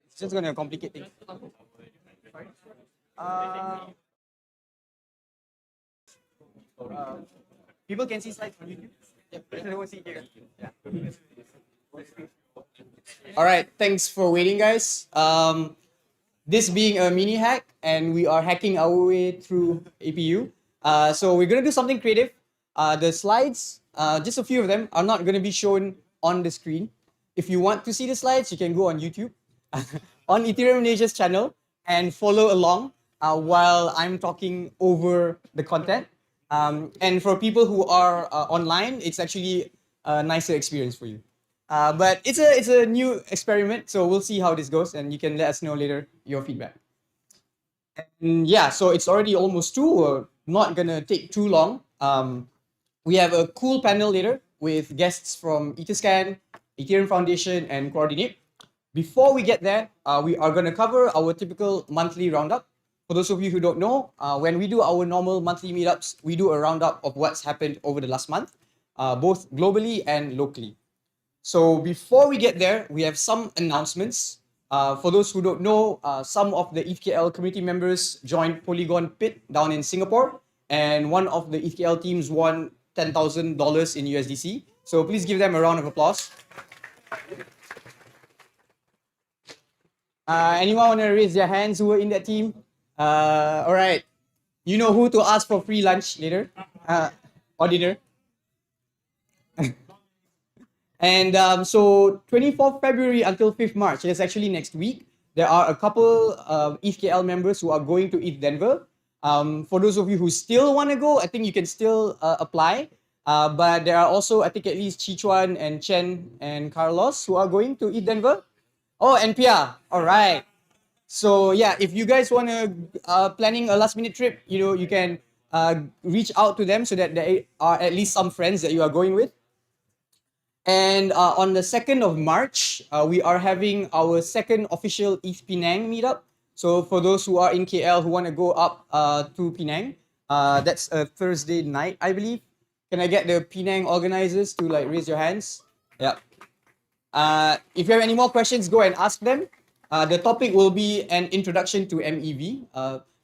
It's just going to complicate things. People can see slides on YouTube. They won't see here. Yeah. All right, thanks for waiting, guys. This being a mini hack, and we are hacking our way through APU. So we're gonna do something creative. The slides, just a few of them, are not gonna be shown on the screen. If you want to see the slides, you can go on YouTube, on Ethereum Asia's channel, and follow along while I'm talking over the content. And for people who are online, it's actually a nicer experience for you. But it's a new experiment, so we'll see how this goes, and you can let us know later your feedback. And yeah, so it's already almost 2. We're not gonna take too long. We have a cool panel later with guests from Etherscan, Ethereum Foundation, and Coordinape. Before we get there, we are gonna cover our typical monthly roundup. For those of you who don't know, when we do our normal monthly meetups, we do a roundup of what's happened over the last month, both globally and locally. So before we get there, we have some announcements. For those who don't know, some of the ETHKL community members joined Polygon Pit down in Singapore, and one of the ETHKL teams won $10,000 in USDC. So please give them a round of applause. Anyone want to raise their hands who were in that team? All right. You know who to ask for free lunch later or dinner. And so 24th February until 5th March, it's actually next week, there are a couple of ETHKL members who are going to ETH Denver. For those of you who still want to go, I think you can still apply. But there are also, I think, at least Chichuan and Chen and Carlos who are going to ETH Denver. Oh, and Pia. All right. So yeah, if you guys want to planning a last minute trip, you can reach out to them so that there are at least some friends that you are going with. And on the 2nd of March, we are having our second official ETH Penang meetup. So for those who are in KL who want to go up to Penang, that's a Thursday night, I believe. Can I get the Penang organizers to raise your hands? Yeah. If you have any more questions, go and ask them. The topic will be an introduction to MEV,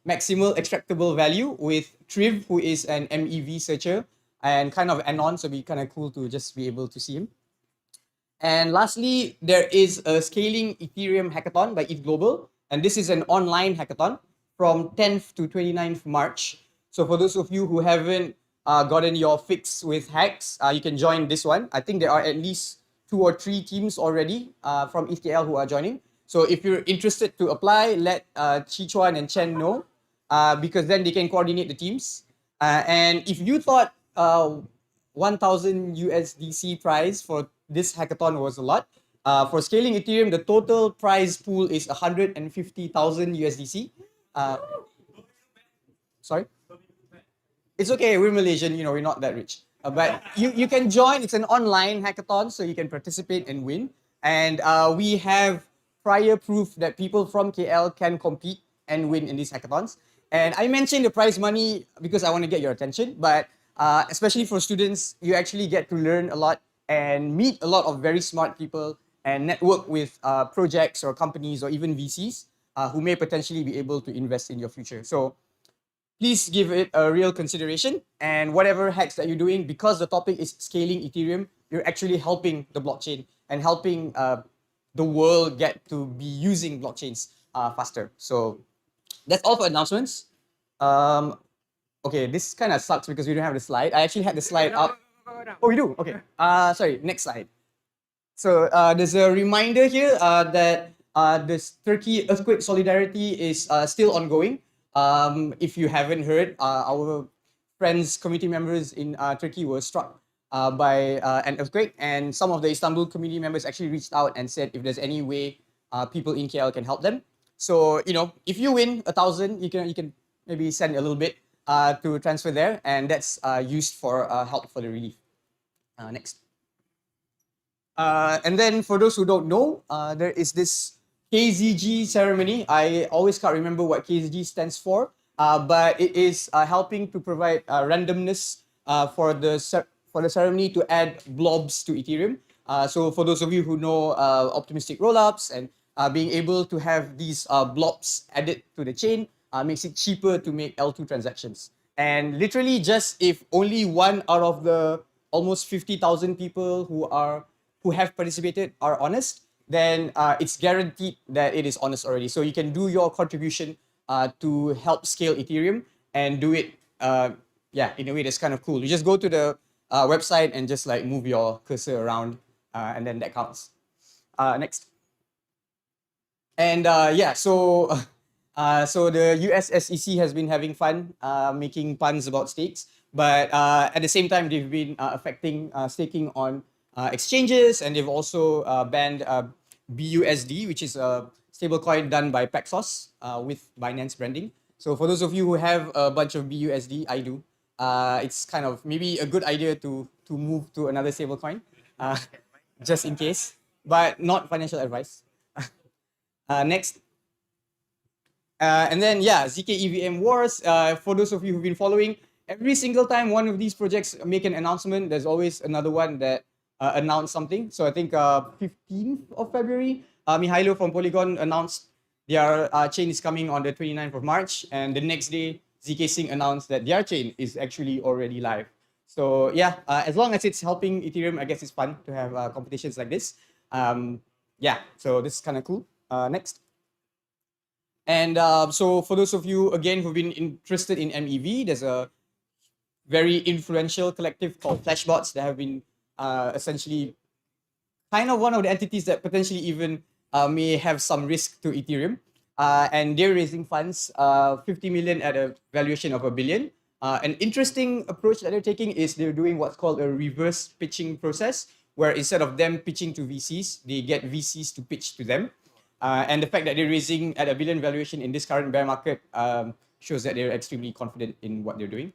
maximal extractable value, with Triv, who is an MEV searcher, and kind of anon, so it'll be kind of cool to just be able to see him. And lastly, there is a Scaling Ethereum hackathon by ETH Global, and this is an online hackathon from 10th to 29th March. So for those of you who haven't gotten your fix with hacks, you can join this one. I think there are at least 2 or 3 teams already from ETHKL who are joining. So if you're interested to apply, let Chichuan and Chen know, because then they can coordinate the teams. And if you thought 1,000 USDC prize for this hackathon was a lot, for Scaling Ethereum, the total prize pool is 150,000 USDC. Sorry? It's okay, we're Malaysian, we're not that rich. But you can join, it's an online hackathon, so you can participate and win. And we have prior proof that people from KL can compete and win in these hackathons. And I mentioned the prize money because I want to get your attention, but especially for students, you actually get to learn a lot and meet a lot of very smart people and network with projects or companies or even VCs who may potentially be able to invest in your future. So please give it a real consideration, and whatever hacks that you're doing, because the topic is scaling Ethereum, you're actually helping the blockchain and helping the world get to be using blockchains faster. So that's all for announcements. Okay, this kind of sucks because we don't have the slide. I actually had the slide up. Oh, we do? Okay. Sorry, next slide. So there's a reminder here that this Turkey earthquake solidarity is still ongoing. If you haven't heard, our friends, community members in Turkey were struck by an earthquake, and some of the Istanbul community members actually reached out and said if there's any way people in KL can help them. So if you win 1,000, you can maybe send a little bit to transfer there, and that's used for help for the relief. Next. And then for those who don't know, there is this KZG ceremony. I always can't remember what KZG stands for, but it is helping to provide randomness for the ceremony to add blobs to Ethereum. So for those of you who know optimistic rollups and being able to have these blobs added to the chain makes it cheaper to make L2 transactions. And literally just if only one out of the almost 50,000 people who have participated are honest, then it's guaranteed that it is honest already. So you can do your contribution to help scale Ethereum and do it in a way that's kind of cool. You just go to the website and just like move your cursor around and then that counts. Next. And so the US SEC has been having fun making puns about stakes, but at the same time they've been affecting staking on exchanges, and they've also banned BUSD, which is a stablecoin done by Paxos with Binance branding. So for those of you who have a bunch of BUSD, I do. It's kind of maybe a good idea to move to another stablecoin, just in case, but not financial advice. Next. And then, ZK EVM Wars. For those of you who've been following, every single time one of these projects make an announcement, there's always another one that announce something. So I think 15th of February, Mihailo from Polygon announced their chain is coming on the 29th of March. And the next day, ZK Sync announced that their chain is actually already live. So as long as it's helping Ethereum, I guess it's fun to have competitions like this. So this is kind of cool. Next. And so for those of you, again, who've been interested in MEV, there's a very influential collective called Flashbots that have been essentially kind of one of the entities that potentially even may have some risk to Ethereum. And they're raising funds, 50 million at a valuation of $1 billion. An interesting approach that they're taking is they're doing what's called a reverse pitching process, where instead of them pitching to VCs, they get VCs to pitch to them. And the fact that they're raising at $1 billion valuation in this current bear market shows that they're extremely confident in what they're doing.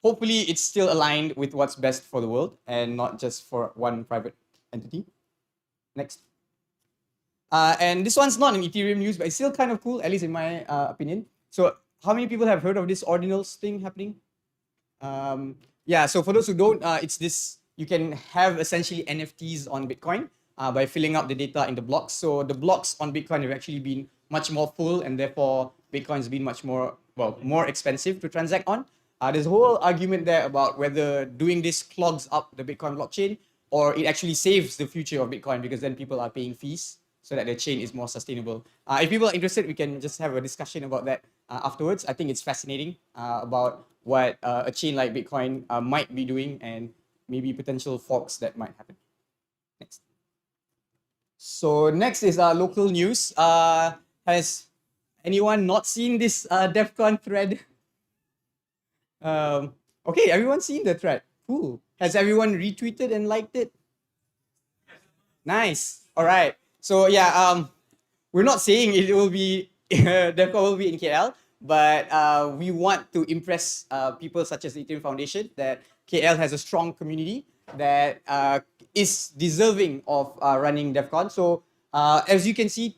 Hopefully, it's still aligned with what's best for the world and not just for one private entity. Next. And this one's not an Ethereum news, but it's still kind of cool, at least in my opinion. So how many people have heard of this ordinals thing happening? So for those who don't, it's this, you can have essentially NFTs on Bitcoin by filling up the data in the blocks. So the blocks on Bitcoin have actually been much more full, and therefore Bitcoin's been much more expensive to transact on. There's a whole argument there about whether doing this clogs up the Bitcoin blockchain or it actually saves the future of Bitcoin, because then people are paying fees so that the chain is more sustainable. If people are interested, we can just have a discussion about that afterwards. I think it's fascinating about what a chain like Bitcoin might be doing and maybe potential forks that might happen. Next. So next is local news. Has anyone not seen this DEF CON thread? Okay, everyone's seen the thread. Cool. Has everyone retweeted and liked it? Nice. All right. So we're not saying it will be DEF CON will be in KL, but we want to impress people such as the Ethereum Foundation that KL has a strong community that is deserving of running DEF CON. So as you can see,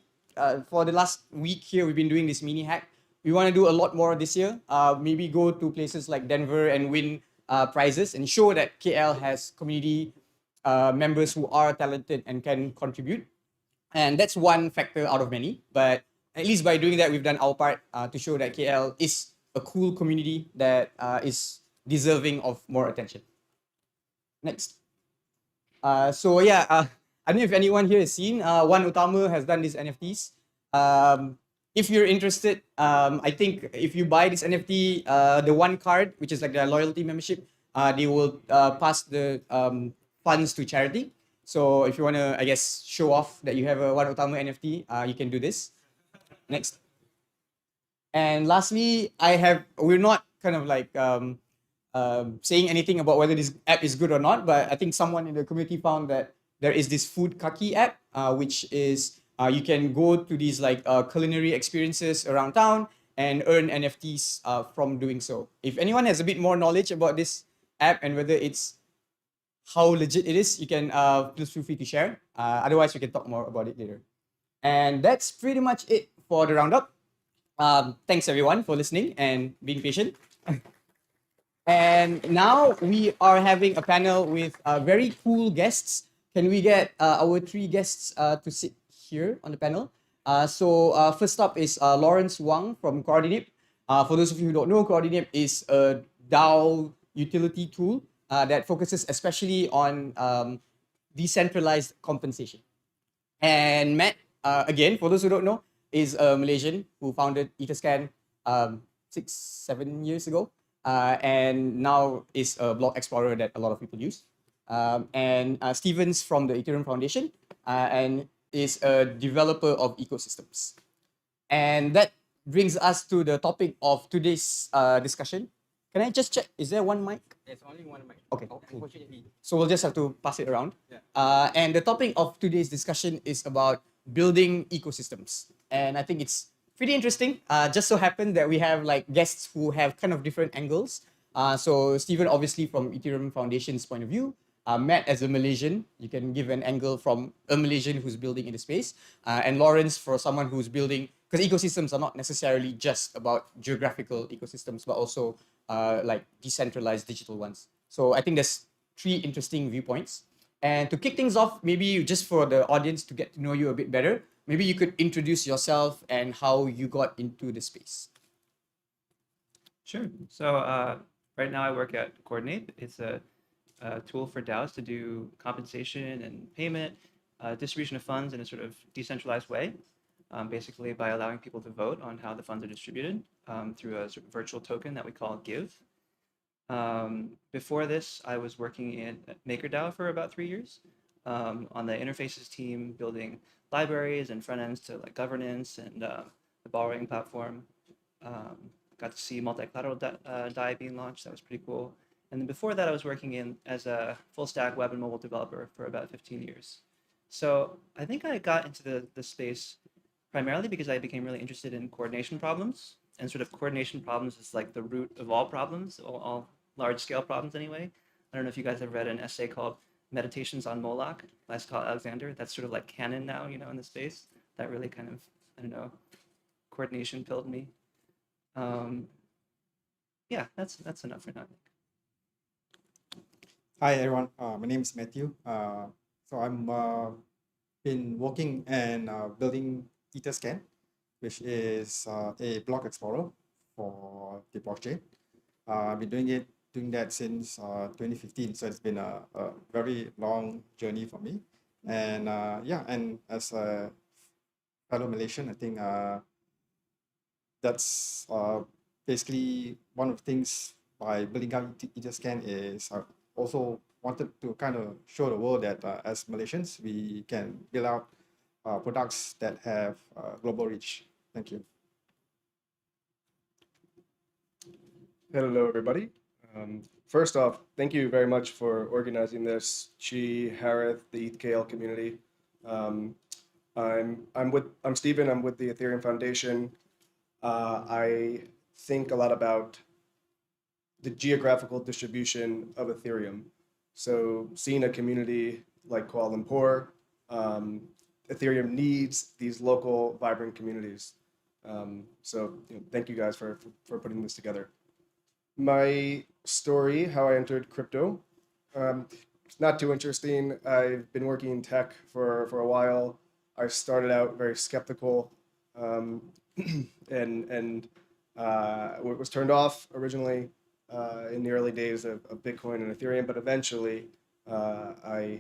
for the last week here, we've been doing this mini hack. We want to do a lot more this year. Maybe go to places like Denver and win prizes and show that KL has community members who are talented and can contribute. And that's one factor out of many. But at least by doing that, we've done our part to show that KL is a cool community that is deserving of more attention. Next. I don't know if anyone here has seen, One Utama has done these NFTs. If you're interested, I think if you buy this NFT, the one card, which is like the loyalty membership, they will pass the funds to charity. So if you want to, I guess, show off that you have a One Utama NFT, you can do this. Next. And lastly, we're not kind of like saying anything about whether this app is good or not, but I think someone in the community found that there is this food kaki app, which is you can go to these like culinary experiences around town and earn NFTs from doing so. If anyone has a bit more knowledge about this app and whether it's how legit it is, you can feel free to share. Otherwise, we can talk more about it later. And that's pretty much it for the roundup. Thanks everyone for listening and being patient. And now we are having a panel with very cool guests. can we get our three guests to sit here on the panel? First up is Lawrence Wang from Coordinape. For those of you who don't know, Coordinape is a DAO utility tool that focuses especially on decentralized compensation. And Matt, again, for those who don't know, is a Malaysian who founded Etherscan 6-7 years ago, and now is a block explorer that a lot of people use. And Steven's from the Ethereum Foundation and is a developer of ecosystems. And that brings us to the topic of today's discussion. Can I just check? Is there one mic? There's only one mic. Okay, cool. Unfortunately. So we'll just have to pass it around. Yeah. And the topic of today's discussion is about building ecosystems. And I think it's pretty interesting. Just so happened that we have like guests who have kind of different angles. So Steven, obviously from Ethereum Foundation's point of view, Matt as a Malaysian, you can give an angle from a Malaysian who's building in the space, and Lawrence for someone who's building, because ecosystems are not necessarily just about geographical ecosystems, but also like decentralized digital ones. So I think there's three interesting viewpoints. And to kick things off, maybe just for the audience to get to know you a bit better, maybe you could introduce yourself and how you got into the space. Sure. So right now I work at Coordinape. It's a tool for DAOs to do compensation and payment, distribution of funds in a sort of decentralized way, basically by allowing people to vote on how the funds are distributed through a sort of virtual token that we call Give. Before this, I was working in MakerDAO for about 3 years on the interfaces team, building libraries and front ends to like governance and the borrowing platform. Got to see multi-collateral DAI being launched. That was pretty cool. And then before that, I was working as a full stack web and mobile developer for about 15 years. So I think I got into the space primarily because I became really interested in coordination problems. And sort of coordination problems is like the root of all problems, all large scale problems anyway. I don't know if you guys have read an essay called Meditations on Moloch by Scott Alexander. That's sort of like canon now, you know, in the space. That really kind of, I don't know, coordination pilled me. Yeah, that's enough for now. Hi everyone, my name is Matthew. So I'm been working and building Etherscan, which is a block explorer for the blockchain. I've been doing that since 2015, so it's been a very long journey for me. And yeah, and as a fellow Malaysian, I think that's basically one of the things by building out Etherscan is also wanted to kind of show the world that as Malaysians, we can build out products that have global reach. Thank you. Hello, everybody. First off, thank you very much for organizing this, Chi, Harith, the ETHKL community. I'm Steven. I'm with the Ethereum Foundation. I think a lot about the geographical distribution of Ethereum. So seeing a community like Kuala Lumpur, Ethereum needs these local vibrant communities. So thank you guys for putting this together. My story, how I entered crypto, it's not too interesting. I've been working in tech for a while. I started out very skeptical and was turned off originally in the early days of Bitcoin and Ethereum, but eventually I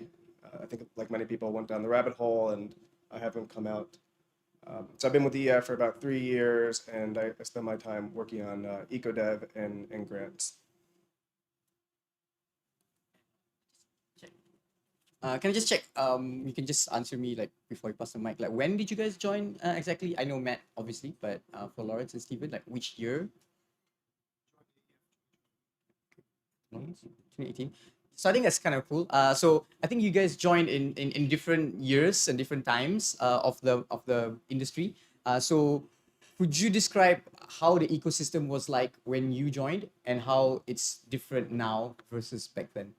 think like many people went down the rabbit hole and I haven't come out. So I've been with EF for about 3 years and I spend my time working on eco-dev and grants. Can I just check? You can just answer me like before you pass the mic. Like, when did you guys join exactly? I know Matt, obviously, but for Lawrence and Steven, like which year? 2018. So I think that's kind of cool. So I think you guys joined in different years and different times of the industry. So could you describe how the ecosystem was like when you joined and how it's different now versus back then?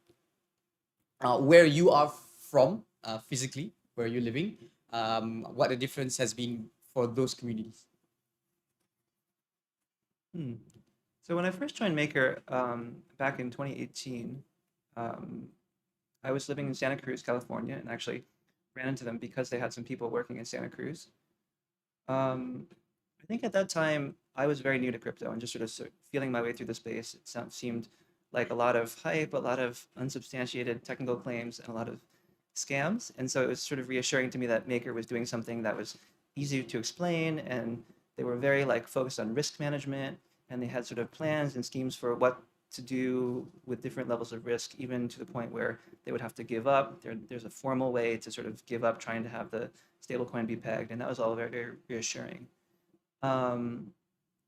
Where you are from physically, where you're living, what the difference has been for those communities. So when I first joined Maker back in 2018, I was living in Santa Cruz, California, and actually ran into them because they had some people working in Santa Cruz. I think at that time I was very new to crypto and just sort of feeling my way through the space. Seemed like a lot of hype, a lot of unsubstantiated technical claims, and a lot of scams. And so it was sort of reassuring to me that Maker was doing something that was easy to explain, and they were very like focused on risk management, and they had sort of plans and schemes for what to do with different levels of risk, even to the point where they would have to give up. There's a formal way to sort of give up trying to have the stablecoin be pegged, and that was all very, very reassuring.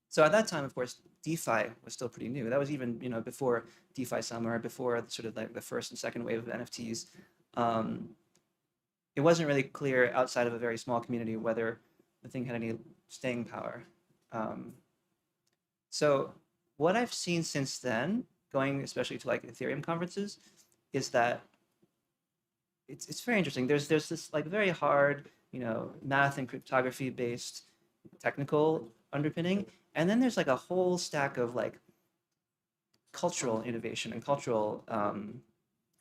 So at that time, of course, DeFi was still pretty new. That was even before DeFi summer, before sort of like the first and second wave of NFTs. It wasn't really clear outside of a very small community whether the thing had any staying power. So what I've seen since then, going especially to like Ethereum conferences, is that it's very interesting. There's this like very hard, math and cryptography based technical underpinning, and then there's like a whole stack of like cultural innovation and cultural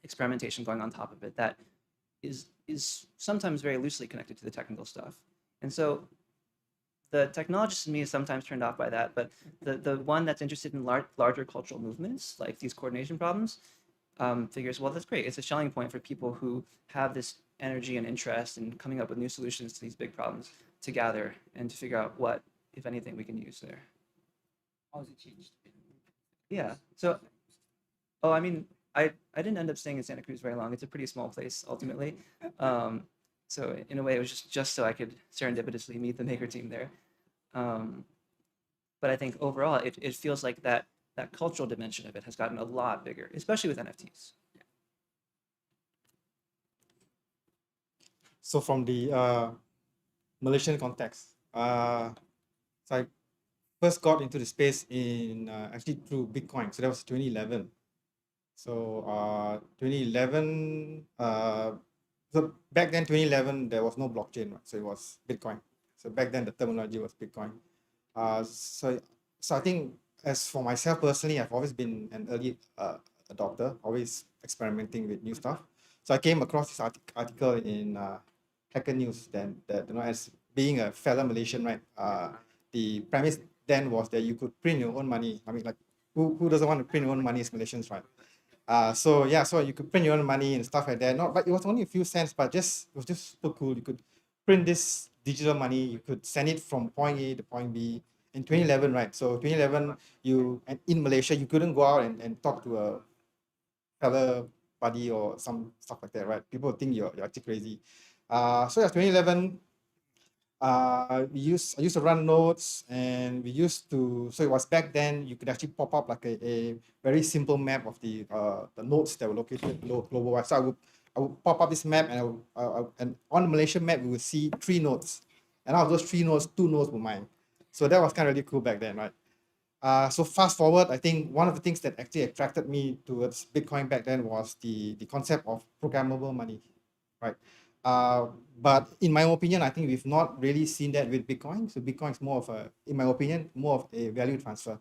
experimentation going on top of it that is sometimes very loosely connected to the technical stuff. And so the technologist in me is sometimes turned off by that, but the one that's interested in larger cultural movements, like these coordination problems, figures, well, that's great. It's a selling point for people who have this energy and interest in coming up with new solutions to these big problems to gather and to figure out what, if anything, we can use there. How has it changed? Yeah. So, I mean, I didn't end up staying in Santa Cruz very long. It's a pretty small place ultimately. So in a way, it was just so I could serendipitously meet the Maker team there. But I think overall, it feels like that cultural dimension of it has gotten a lot bigger, especially with NFTs. So from the Malaysian context, so I first got into the space in actually through Bitcoin. So that was 2011. So 2011, so back then 2011 there was no blockchain, right? So it was Bitcoin. So back then the terminology was Bitcoin. So I think as for myself personally, I've always been an early adopter, always experimenting with new stuff. So I came across this article in Hacker News then that as being a fellow Malaysian, right? The premise then was that you could print your own money. I mean, like who doesn't want to print your own money as Malaysians, right? So you could print your own money and stuff like that. But it was only a few cents, but it was just super cool. You could print this digital money. You could send it from point A to point B. In 2011, right? So 2011, in Malaysia, you couldn't go out and talk to a fellow buddy or some stuff like that, right? People think you're actually crazy. So 2011. I used to run nodes, and so it was back then you could actually pop up like a very simple map of the nodes that were located global wide. So I would pop up this map, and and on the Malaysian map we would see 3 nodes, and out of those 3 nodes, 2 nodes were mine. So that was kind of really cool back then, right? So fast forward, I think one of the things that actually attracted me towards Bitcoin back then was the concept of programmable money, right? But in my opinion, I think we've not really seen that with Bitcoin. So Bitcoin is more of in my opinion, more of a value transfer.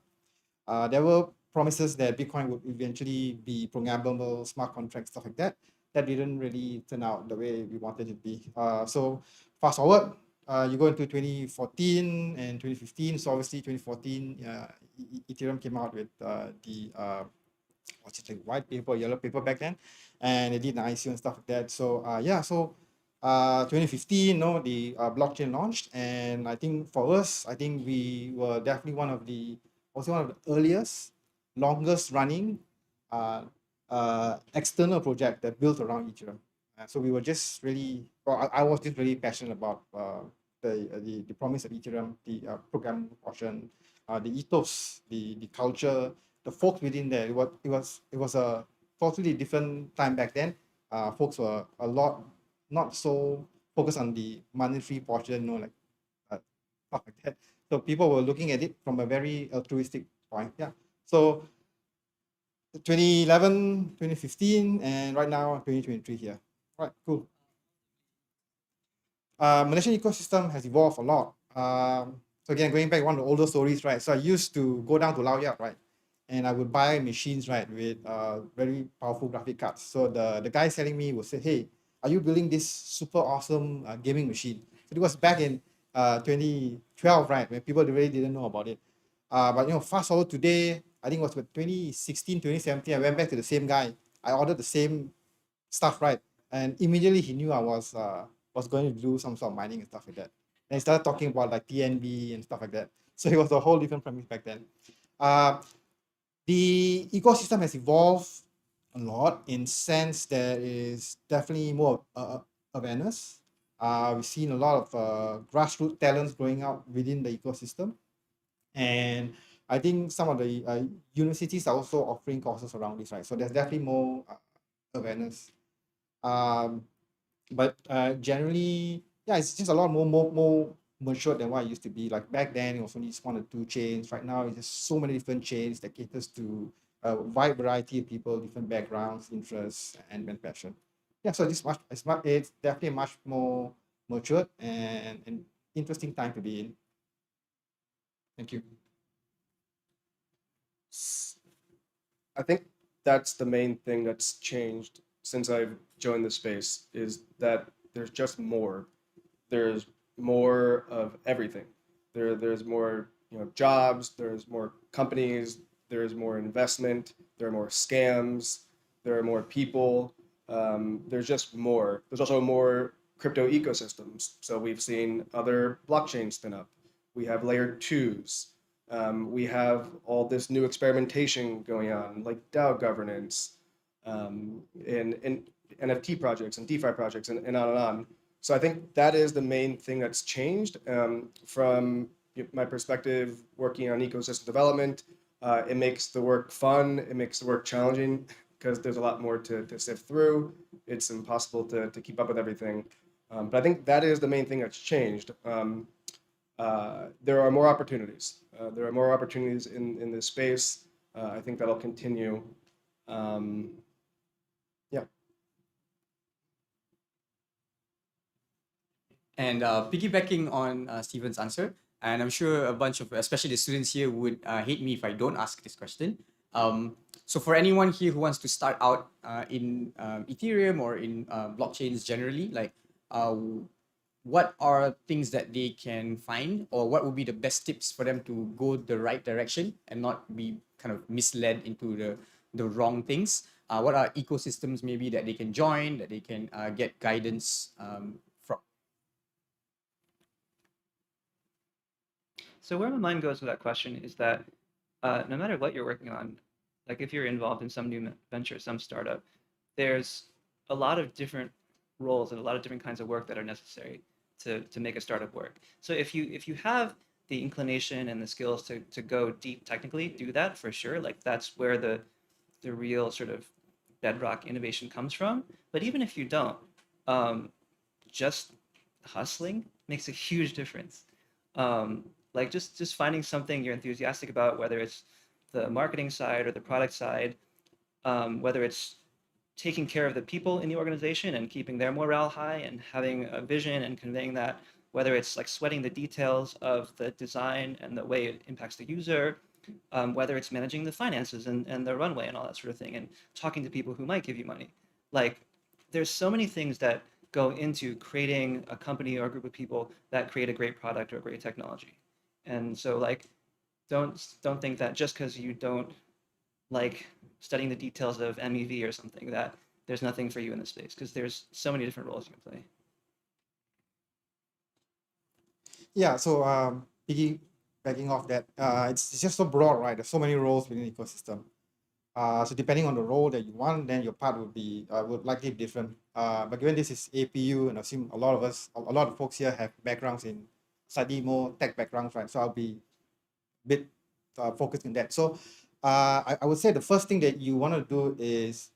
There were promises that Bitcoin would eventually be programmable, smart contracts, stuff like that. That didn't really turn out the way we wanted it to be. So fast forward, you go into 2014 and 2015. So obviously 2014, Ethereum came out with the what's it like, white paper, yellow paper back then, and they did an ICO and stuff like that. So 2015, the blockchain launched, and I think for us, I think we were definitely one of the earliest, longest running external project that built around Ethereum. So we were just really, I was just really passionate about the promise of Ethereum, the program portion, the ethos, the culture, the folks within there. It was a totally different time back then. Folks were a lot not so focused on the monetary portion, like stuff like that. So people were looking at it from a very altruistic point. Yeah. So 2011, 2015, and right now 2023 here. Right, cool. Malaysian ecosystem has evolved a lot. So again, going back one of the older stories, right? So I used to go down to Lao Yak, right? and I would buy machines, right, with very powerful graphic cards. So the guy selling me would say, hey, are you building this super awesome gaming machine? So it was back in 2012, right, when people really didn't know about it. But fast forward today, I think it was with 2016, 2017, I went back to the same guy. I ordered the same stuff, right? And immediately he knew I was going to do some sort of mining and stuff like that. And he started talking about like TNB and stuff like that. So it was a whole different premise back then. The ecosystem has evolved a lot in sense there is definitely more awareness. We've seen a lot of grassroots talents growing out within the ecosystem. And I think some of the universities are also offering courses around this, right? So there's definitely more awareness. But generally, yeah, it's just a lot more mature than what it used to be. Like back then, it was only just 1 or 2 chains. Right now, it's just so many different chains that caters to a wide variety of people, different backgrounds, interests, and passion. Yeah, so it's definitely a much more matured and interesting time to be in. Thank you. I think that's the main thing that's changed since I've joined the space is that there's just more. There's more of everything. There's more, jobs, there's more companies, there's more investment, there are more scams, there are more people. There's just more. There's also more crypto ecosystems. So we've seen other blockchains spin up. We have layer twos. We have all this new experimentation going on, like DAO governance, and NFT projects and DeFi projects, and on and on. So I think that is the main thing that's changed from my perspective working on ecosystem development. It makes the work fun. It makes the work challenging because there's a lot more to sift through. It's impossible to keep up with everything. But I think that is the main thing that's changed. There are more opportunities. There are more opportunities in this space. I think that'll continue. Yeah. And piggybacking on Steven's answer, and I'm sure a bunch of, especially the students here, would hate me if I don't ask this question. So for anyone here who wants to start out in Ethereum or in blockchains generally, like what are things that they can find, or what would be the best tips for them to go the right direction and not be kind of misled into the wrong things? What are ecosystems maybe that they can join, that they can get guidance from? So where my mind goes with that question is that no matter what you're working on, like if you're involved in some new venture, some startup, there's a lot of different roles and a lot of different kinds of work that are necessary to make a startup work. So if you have the inclination and the skills to go deep technically, do that for sure. Like that's where the real sort of bedrock innovation comes from. But even if you don't, just hustling makes a huge difference. Like just finding something you're enthusiastic about, whether it's the marketing side or the product side, whether it's taking care of the people in the organization and keeping their morale high and having a vision and conveying that, whether it's like sweating the details of the design and the way it impacts the user, whether it's managing the finances and the runway and all that sort of thing, and talking to people who might give you money. Like there's so many things that go into creating a company or a group of people that create a great product or a great technology. And so like, don't think that just because you don't like studying the details of MEV or something that there's nothing for you in this space, because there's so many different roles you can play. Yeah, so piggybacking off that, it's just so broad, right? There's so many roles within the ecosystem. So depending on the role that you want, then your part would likely be different. But given this is APU, and I've seen a lot of folks here have backgrounds in slightly more tech backgrounds, right? So I'll be a bit focused on that. So I would say the first thing that you want to do is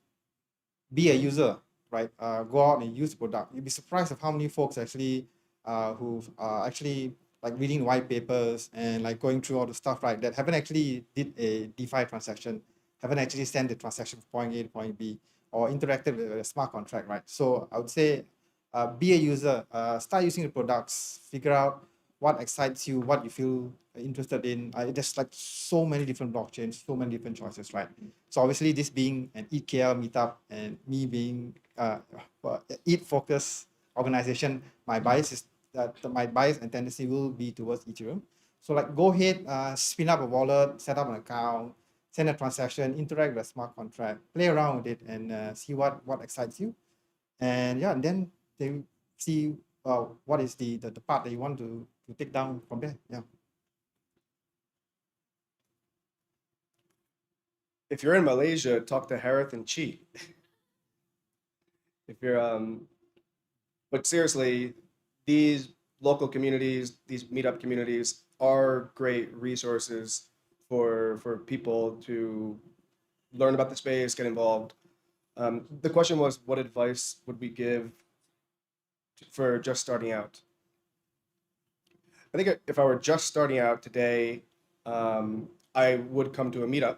be a user, right? Go out and use the product. You'd be surprised of how many folks actually who've actually like reading white papers and like going through all the stuff, right, that haven't actually did a DeFi transaction, haven't actually sent the transaction from point A to point B, or interacted with a smart contract, right? So I would say be a user, start using the products, figure out what excites you, what you feel interested in. There's like so many different blockchains, so many different choices, right? So obviously this being an ETHKL meetup and me being ETH focused organization, my bias is that my bias and tendency will be towards Ethereum. So like go ahead, spin up a wallet, set up an account, send a transaction, interact with a smart contract, play around with it, and see what excites you. And yeah, and then they see what is the part that you want to take down from there. Yeah. If you're in Malaysia, talk to Harith and Chi. If you're but seriously, these local communities, these meetup communities are great resources for people to learn about the space, get involved. The question was, what advice would we give for just starting out? I think if I were just starting out today, I would come to a meetup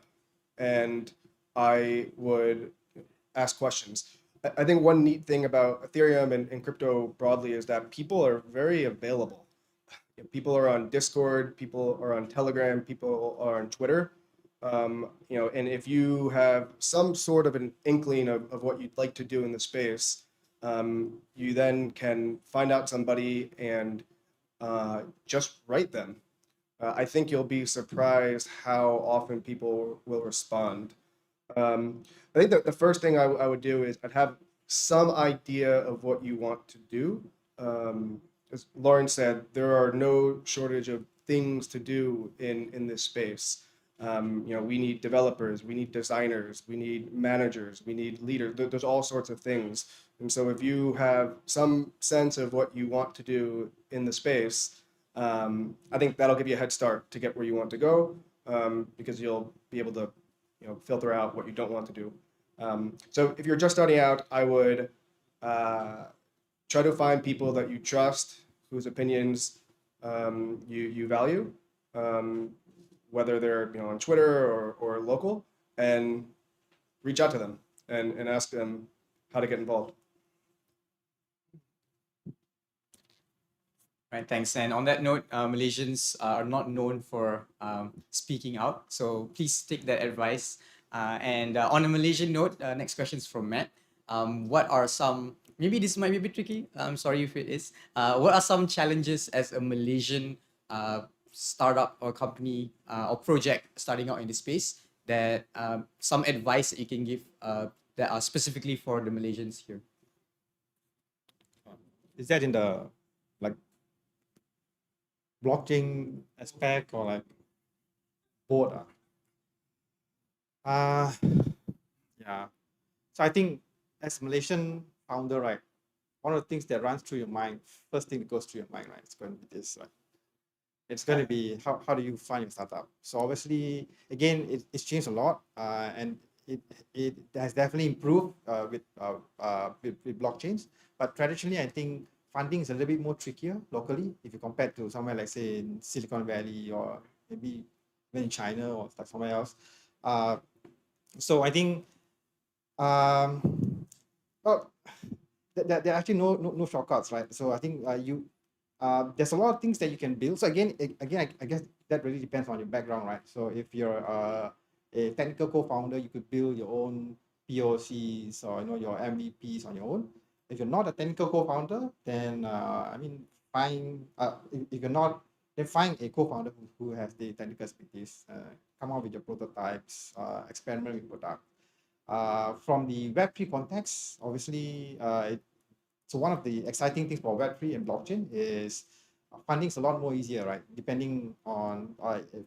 and I would ask questions. I think one neat thing about Ethereum and crypto broadly is that people are very available. People are on Discord, people are on Telegram, people are on Twitter. And if you have some sort of an inkling of what you'd like to do in the space, you then can find out somebody and just write them. I think you'll be surprised how often people will respond. I think that the first thing I would do is I'd have some idea of what you want to do. As Lauren said, there are no shortage of things to do in this space. We need developers, we need designers, we need managers, we need leaders. There's all sorts of things. And so if you have some sense of what you want to do in the space, I think that'll give you a head start to get where you want to go, because you'll be able to filter out what you don't want to do. So if you're just starting out, I would try to find people that you trust, whose opinions you value, whether they're on Twitter or local, and reach out to them and ask them how to get involved. Right, thanks. And on that note, Malaysians are not known for speaking out, so please take that advice. And on a Malaysian note, next question is from Matt. What are some, maybe this might be a bit tricky, I'm sorry if it is. What are some challenges as a Malaysian startup or company or project starting out in this space that some advice that you can give that are specifically for the Malaysians here? Is that in the like blockchain aspect or like both? Yeah. So I think as a Malaysian founder, right, one of the things that runs through your mind, first thing that goes through your mind, right, it's going to be this, right? It's going to be how do you find your startup? So obviously, again, it's changed a lot, and it has definitely improved with blockchains. But traditionally, I think funding is a little bit more trickier locally if you compare to somewhere like say in Silicon Valley or maybe even in China or like somewhere else. So I think well, there are actually no shortcuts, right? So I think there's a lot of things that you can build. So again, I guess that really depends on your background, right? So if you're a technical co-founder, you could build your own POCs or your MVPs on your own. If you're not a technical co-founder, then if you're not, then find a co-founder who has the technical expertise. Come up with your prototypes, experiment with product. From the Web3 context, obviously, so one of the exciting things for Web3 and blockchain is funding's a lot more easier, right? Depending on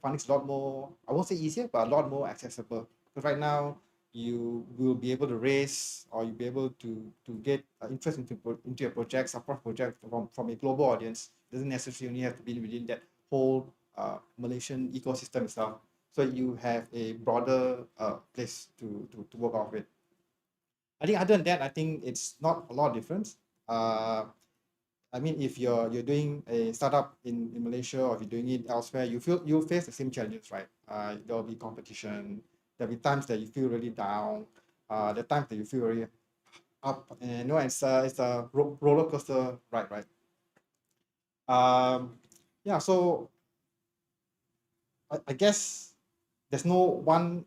funding's a lot more, I won't say easier, but a lot more accessible. Because right now, you will be able to raise or you'll be able to get interest into your project, support project from a global audience. It doesn't necessarily have to be within that whole Malaysian ecosystem itself. So you have a broader place to work off with. I think other than that, I think it's not a lot of difference. I mean, if you're doing a startup in Malaysia or if you're doing it elsewhere, you'll face the same challenges, right? There'll be competition. There'll be times that you feel really down. The times that you feel really up, and it's a roller coaster ride, right? Yeah, so I guess there's no one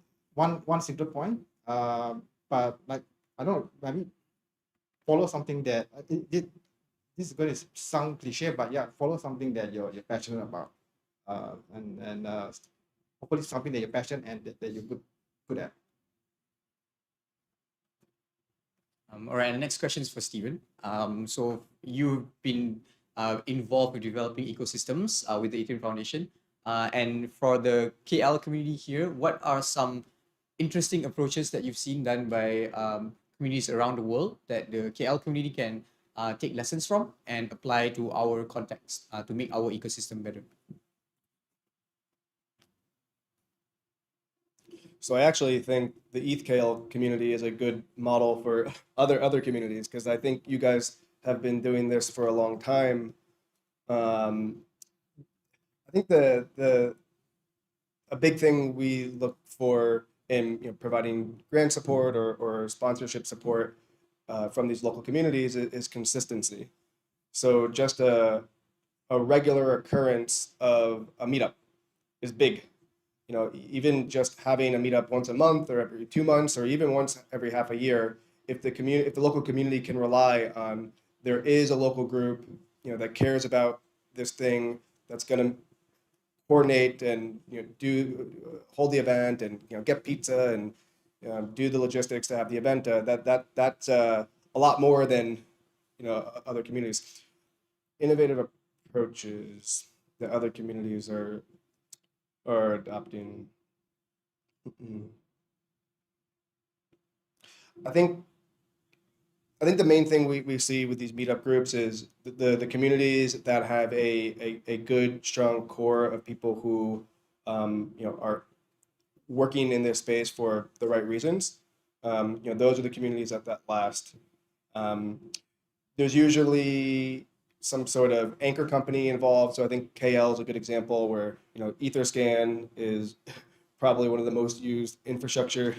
single point. But like I don't know, maybe follow something that this is going to sound cliche, but yeah, follow something that you're passionate about, and hopefully something that you're passionate and that you're good at. All right, and the next question is for Steven. So you've been involved with developing ecosystems with the Ethereum Foundation. And for the KL community here, what are some interesting approaches that you've seen done by communities around the world that the KL community can take lessons from and apply to our context to make our ecosystem better? So I actually think the ETHKL community is a good model for other communities, because I think you guys have been doing this for a long time. I think a big thing we look for in providing grant support or sponsorship support from these local communities is consistency. So just a regular occurrence of a meetup is big. Even just having a meetup once a month or every 2 months or even once every half a year, if the local community can rely on there is a local group, that cares about this thing, that's going to coordinate and hold the event and get pizza and do the logistics to have the event. That's a lot more than other communities. Innovative approaches that other communities are adopting. I think the main thing we see with these meetup groups is the communities that have a good, strong core of people who are working in this space for the right reasons. Those are the communities that last. There's usually some sort of anchor company involved. So I think KL is a good example where Etherscan is probably one of the most used infrastructure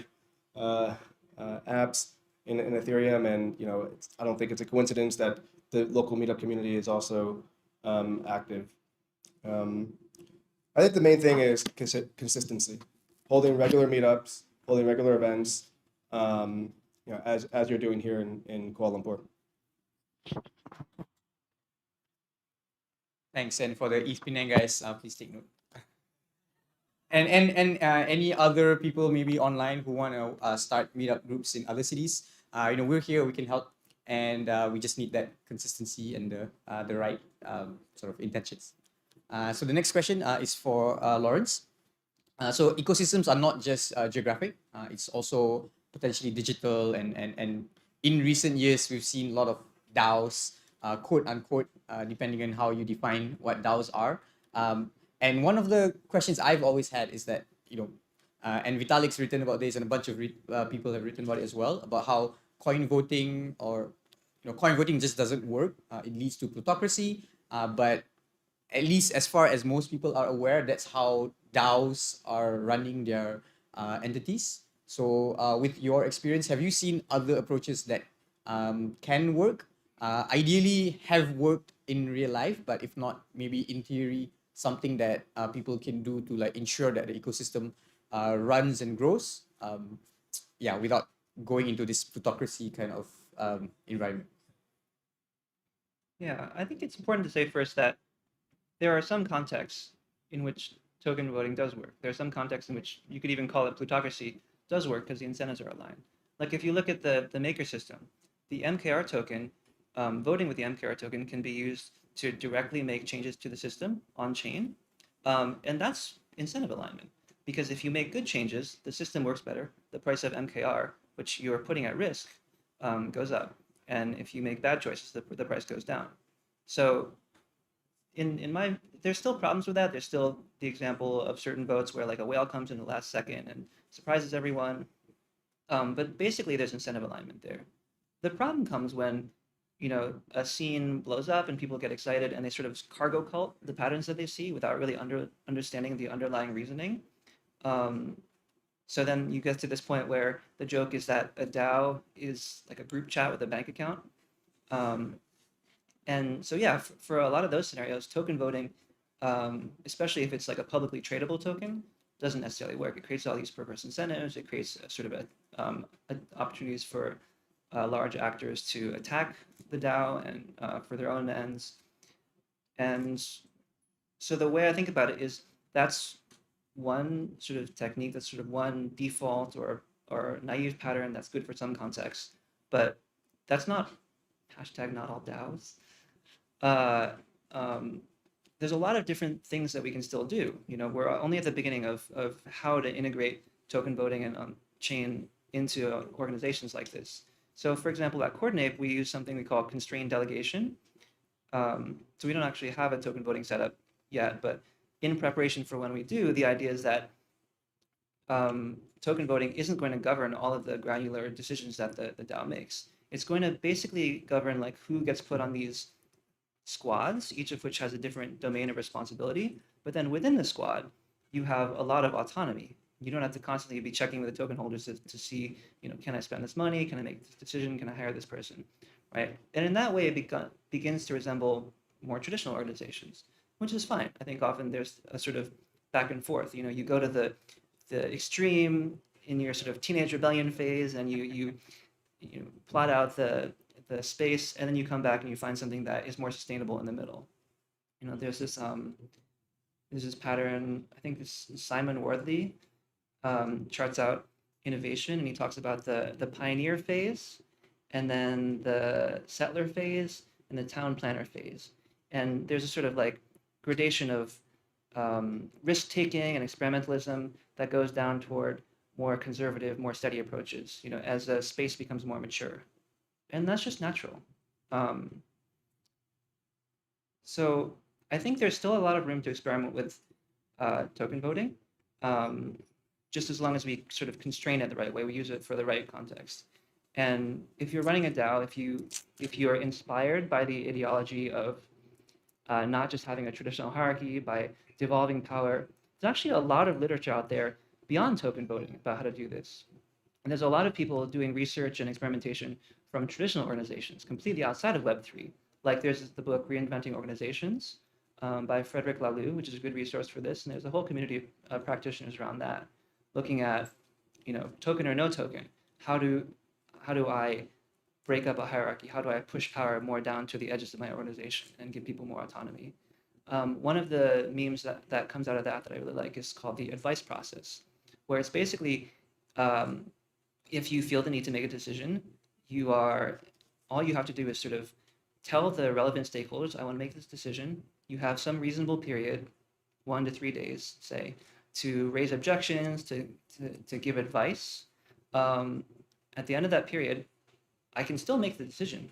apps in Ethereum, and I don't think it's a coincidence that the local meetup community is also active. I think the main thing is consistency, holding regular meetups, holding regular events, as you're doing here in Kuala Lumpur. Thanks. And for the East Penang guys, please take note. And any other people maybe online who want to start meetup groups in other cities, we're here, we can help, and we just need that consistency and the right sort of intentions. So the next question is for Lawrence. So ecosystems are not just geographic, it's also potentially digital, and in recent years we've seen a lot of DAOs, quote unquote, depending on how you define what DAOs are. And one of the questions I've always had is that, and Vitalik's written about this, and a bunch of people have written about it as well, about how coin voting coin voting just doesn't work. It leads to plutocracy, but at least as far as most people are aware, that's how DAOs are running their entities. So with your experience, have you seen other approaches that can work? Ideally have worked in real life, but if not, maybe in theory, something that people can do to ensure that the ecosystem runs and grows, without going into this plutocracy kind of environment. Yeah, I think it's important to say first that there are some contexts in which token voting does work. There are some contexts in which you could even call it plutocracy does work because the incentives are aligned. Like if you look at the maker system, the MKR token, voting with the MKR token can be used to directly make changes to the system on chain. And that's incentive alignment, because if you make good changes, the system works better. The price of MKR, which you're putting at risk, goes up. And if you make bad choices, the price goes down. So there's still problems with that. There's still the example of certain votes where a whale comes in the last second and surprises everyone. But basically there's incentive alignment there. The problem comes when, a scene blows up and people get excited and they sort of cargo cult the patterns that they see without really understanding the underlying reasoning. So then you get to this point where the joke is that a DAO is like a group chat with a bank account. And so, yeah, for a lot of those scenarios, token voting especially if it's like a publicly tradable token, doesn't necessarily work. It creates all these perverse incentives. It creates opportunities for large actors to attack the DAO and for their own ends. And so the way I think about it is that's one sort of technique, that's sort of one default or naive pattern that's good for some contexts, but that's not hashtag not all DAOs. There's a lot of different things that we can still do. You know, we're only at the beginning of how to integrate token voting and chain into organizations like this. So for example, at Coordinape, we use something we call constrained delegation. So we don't actually have a token voting setup yet, but in preparation for when we do, the idea is that token voting isn't going to govern all of the granular decisions that the DAO makes. It's going to basically govern like who gets put on these squads, each of which has a different domain of responsibility. But then within the squad, you have a lot of autonomy. You don't have to constantly be checking with the token holders to see, you know, can I spend this money? Can I make this decision? Can I hire this person? Right? And in that way, it begins to resemble more traditional organizations, which is fine. I think often there's a sort of back and forth. You know, you go to the extreme in your sort of teenage rebellion phase, and you plot out the space, and then you come back and you find something that is more sustainable in the middle. You know, there's this pattern. I think this Simon Wardley charts out innovation, and he talks about the pioneer phase, and then the settler phase, and the town planner phase. And there's a sort of like gradation of risk-taking and experimentalism that goes down toward more conservative, more steady approaches, you know, as a space becomes more mature. And that's just natural. So I think there's still a lot of room to experiment with token voting, just as long as we sort of constrain it the right way, we use it for the right context. And if you're running a DAO, if you are inspired by the ideology of not just having a traditional hierarchy, by devolving power, there's actually a lot of literature out there beyond token voting about how to do this. And there's a lot of people doing research and experimentation from traditional organizations completely outside of Web3. Like there's the book Reinventing Organizations by Frederick Laloux, which is a good resource for this. And there's a whole community of practitioners around that, looking at, you know, token or no token. How do I break up a hierarchy? How do I push power more down to the edges of my organization and give people more autonomy? One of the memes that comes out of that I really like is called the advice process, where it's basically if you feel the need to make a decision, all you have to do is sort of tell the relevant stakeholders, I want to make this decision. You have some reasonable period, 1 to 3 days, say, to raise objections, to give advice. At the end of that period, I can still make the decision.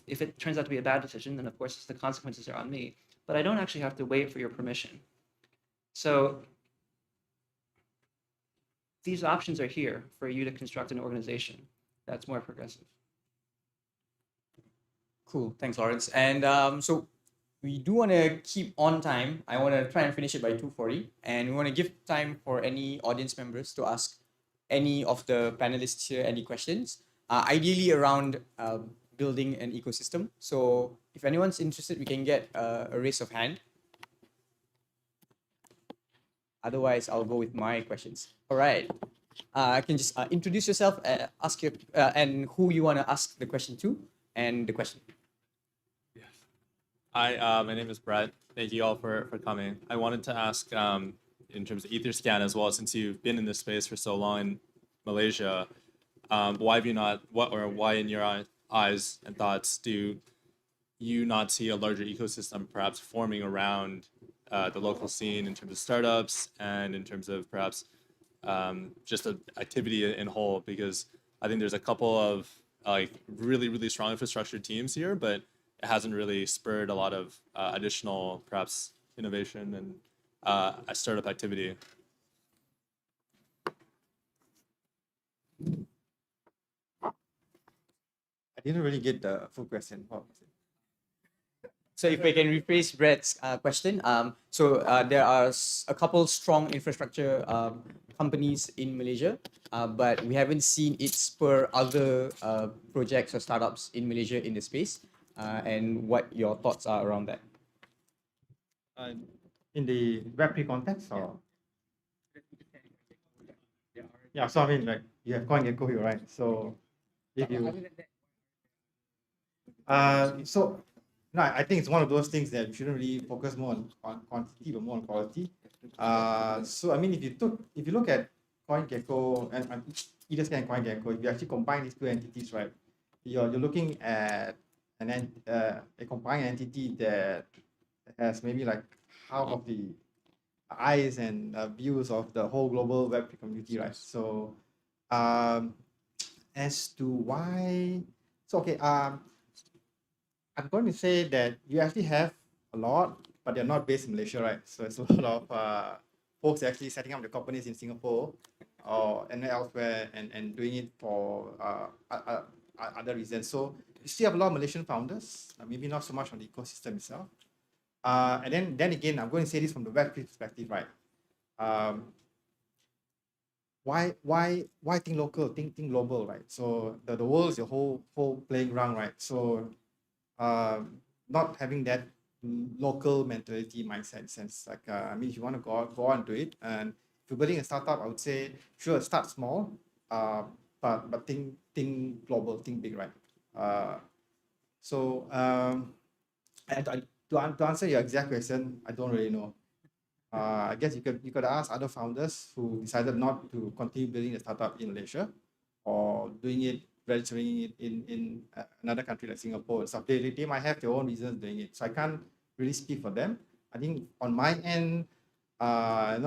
If it turns out to be a bad decision, then of course the consequences are on me, but I don't actually have to wait for your permission. So these options are here for you to construct an organization that's more progressive. Cool, thanks, Lawrence. And so we do want to keep on time. I want to try and finish it by 2:40, and we want to give time for any audience members to ask any of the panelists here any questions, ideally around building an ecosystem. So if anyone's interested, we can get a raise of hand. Otherwise, I'll go with my questions. All right. I can just introduce yourself, ask your and who you want to ask the question to, and the question. Yes. Hi, my name is Brett. Thank you all for coming. I wanted to ask, in terms of Etherscan as well, since you've been in this space for so long in Malaysia, why have you not, why in your eyes and thoughts do you not see a larger ecosystem perhaps forming around the local scene in terms of startups and in terms of perhaps just the activity in whole? Because I think there's a couple of like really strong infrastructure teams here, but it hasn't really spurred a lot of additional perhaps innovation and a startup activity. I didn't really get the full question. What was it? So if I can rephrase Brett's question, there are a couple strong infrastructure companies in Malaysia, but we haven't seen it spur other projects or startups in Malaysia in the space, and what your thoughts are around that. In the Web3 context, or yeah, so I mean, like you have CoinGecko here, right? So if you so no, I think it's one of those things that you shouldn't really focus more on quantity but more on quality. So I mean, if you look at CoinGecko and Etherscan and CoinGecko, if you actually combine these two entities, right, you're looking at a combined entity that has maybe like half of the eyes and views of the whole global Web3 community, right? So as to why, so okay, I'm going to say that you actually have a lot, but they're not based in Malaysia, right? So it's a lot of folks actually setting up the companies in Singapore or and elsewhere and doing it for other reasons. So you still have a lot of Malaysian founders, maybe not so much on the ecosystem itself. And then again, I'm going to say this from the Web3 perspective, right? Why think local? Think global, right? So the world is a whole playing ground, right? So not having that local mentality mindset sense. Like I mean, if you want to go on to it, and if you're building a startup, I would say sure start small, but think global, think big, right? So and to answer your exact question, I don't really know. I guess you could ask other founders who decided not to continue building a startup in Malaysia or doing it, registering it in another country like Singapore and stuff. They might have their own reasons doing it. So I can't really speak for them. I think on my end, I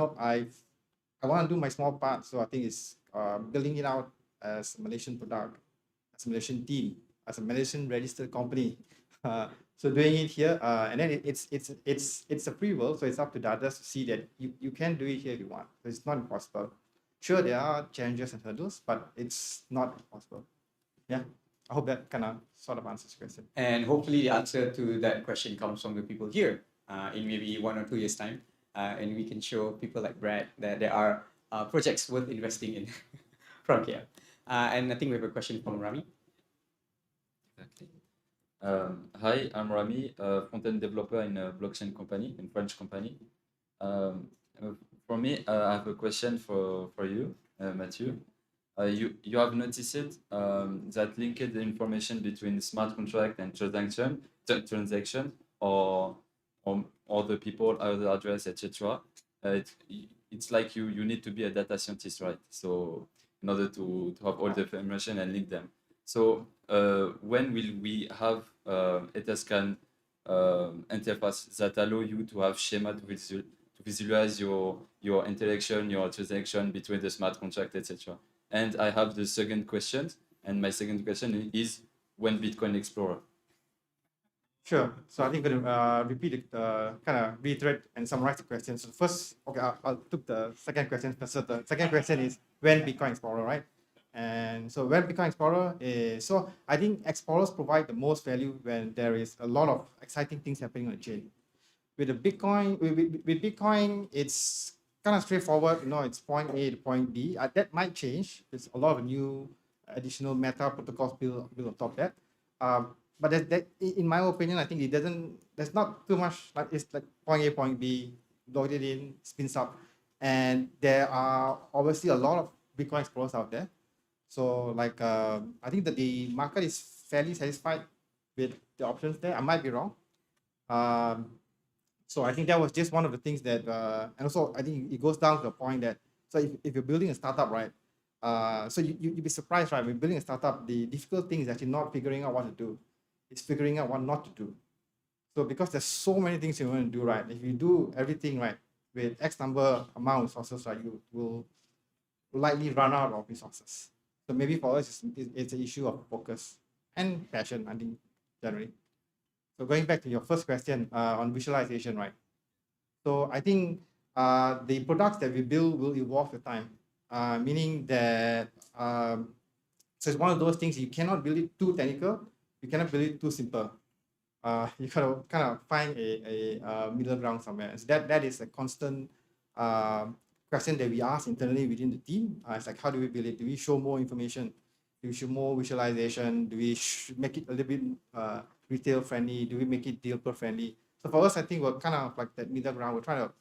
want to do my small part. So I think it's building it out as a Malaysian product, as a Malaysian team, as a Malaysian registered company. So doing it here, and then it's a free world, so it's up to the others to see that you can do it here if you want. So it's not impossible. Sure, there are challenges and hurdles, but it's not impossible. Yeah, I hope that kind of sort of answers your question. And hopefully the answer to that question comes from the people here in maybe 1 or 2 years' time. And we can show people like Brad that there are projects worth investing in from here. And I think we have a question from Rami. Exactly. Hi, I'm Rami, a front-end developer in a blockchain company, in French company. For me, I have a question for you, Matthew. You have noticed that linked information between smart contract and transaction or the people, the address, etc. It's like you need to be a data scientist, right? So in order to have all the information and link them. So when will we have Etherscan interface that allow you to have schema to visualize your interaction, your transaction between the smart contract, etc. And I have the second question, and my second question is when Bitcoin Explorer? Sure. So I think I'm going to repeat it, kind of reiterate and summarize the question. So first, okay, I'll took the second question first. So the second question is when Bitcoin Explorer, right? And so when Bitcoin Explorer is, so I think explorers provide the most value when there is a lot of exciting things happening on the chain. With the Bitcoin, with Bitcoin, it's kind of straightforward. It's point A to point B. That might change. There's a lot of new additional meta protocols built on top of that. But that, in my opinion, I think it doesn't. There's not too much. Like it's like point A, point B, loaded in, spins up, and there are obviously a lot of Bitcoin explorers out there. So like I think that the market is fairly satisfied with the options there. I might be wrong. So I think that was just one of the things that, and also I think it goes down to the point that, so if you're building a startup, right? So you'd be surprised, right? When building a startup, the difficult thing is actually not figuring out what to do. It's figuring out what not to do. So because there's so many things you want to do, right? If you do everything right with X amount of resources, right, you will likely run out of resources. So maybe for us, it's an issue of focus and passion, I think, generally. So going back to your first question on visualization, right? So I think the products that we build will evolve with time, meaning that so it's one of those things you cannot build it too technical, you cannot build it too simple. You gotta kind of find a middle ground somewhere. So that is a constant question that we ask internally within the team. It's like, how do we build it? Do we show more information? Do we show more visualization? Do we make it a little bit retail friendly? Do we make it developer friendly? So for us, I think we're kind of like that middle ground. We're trying to,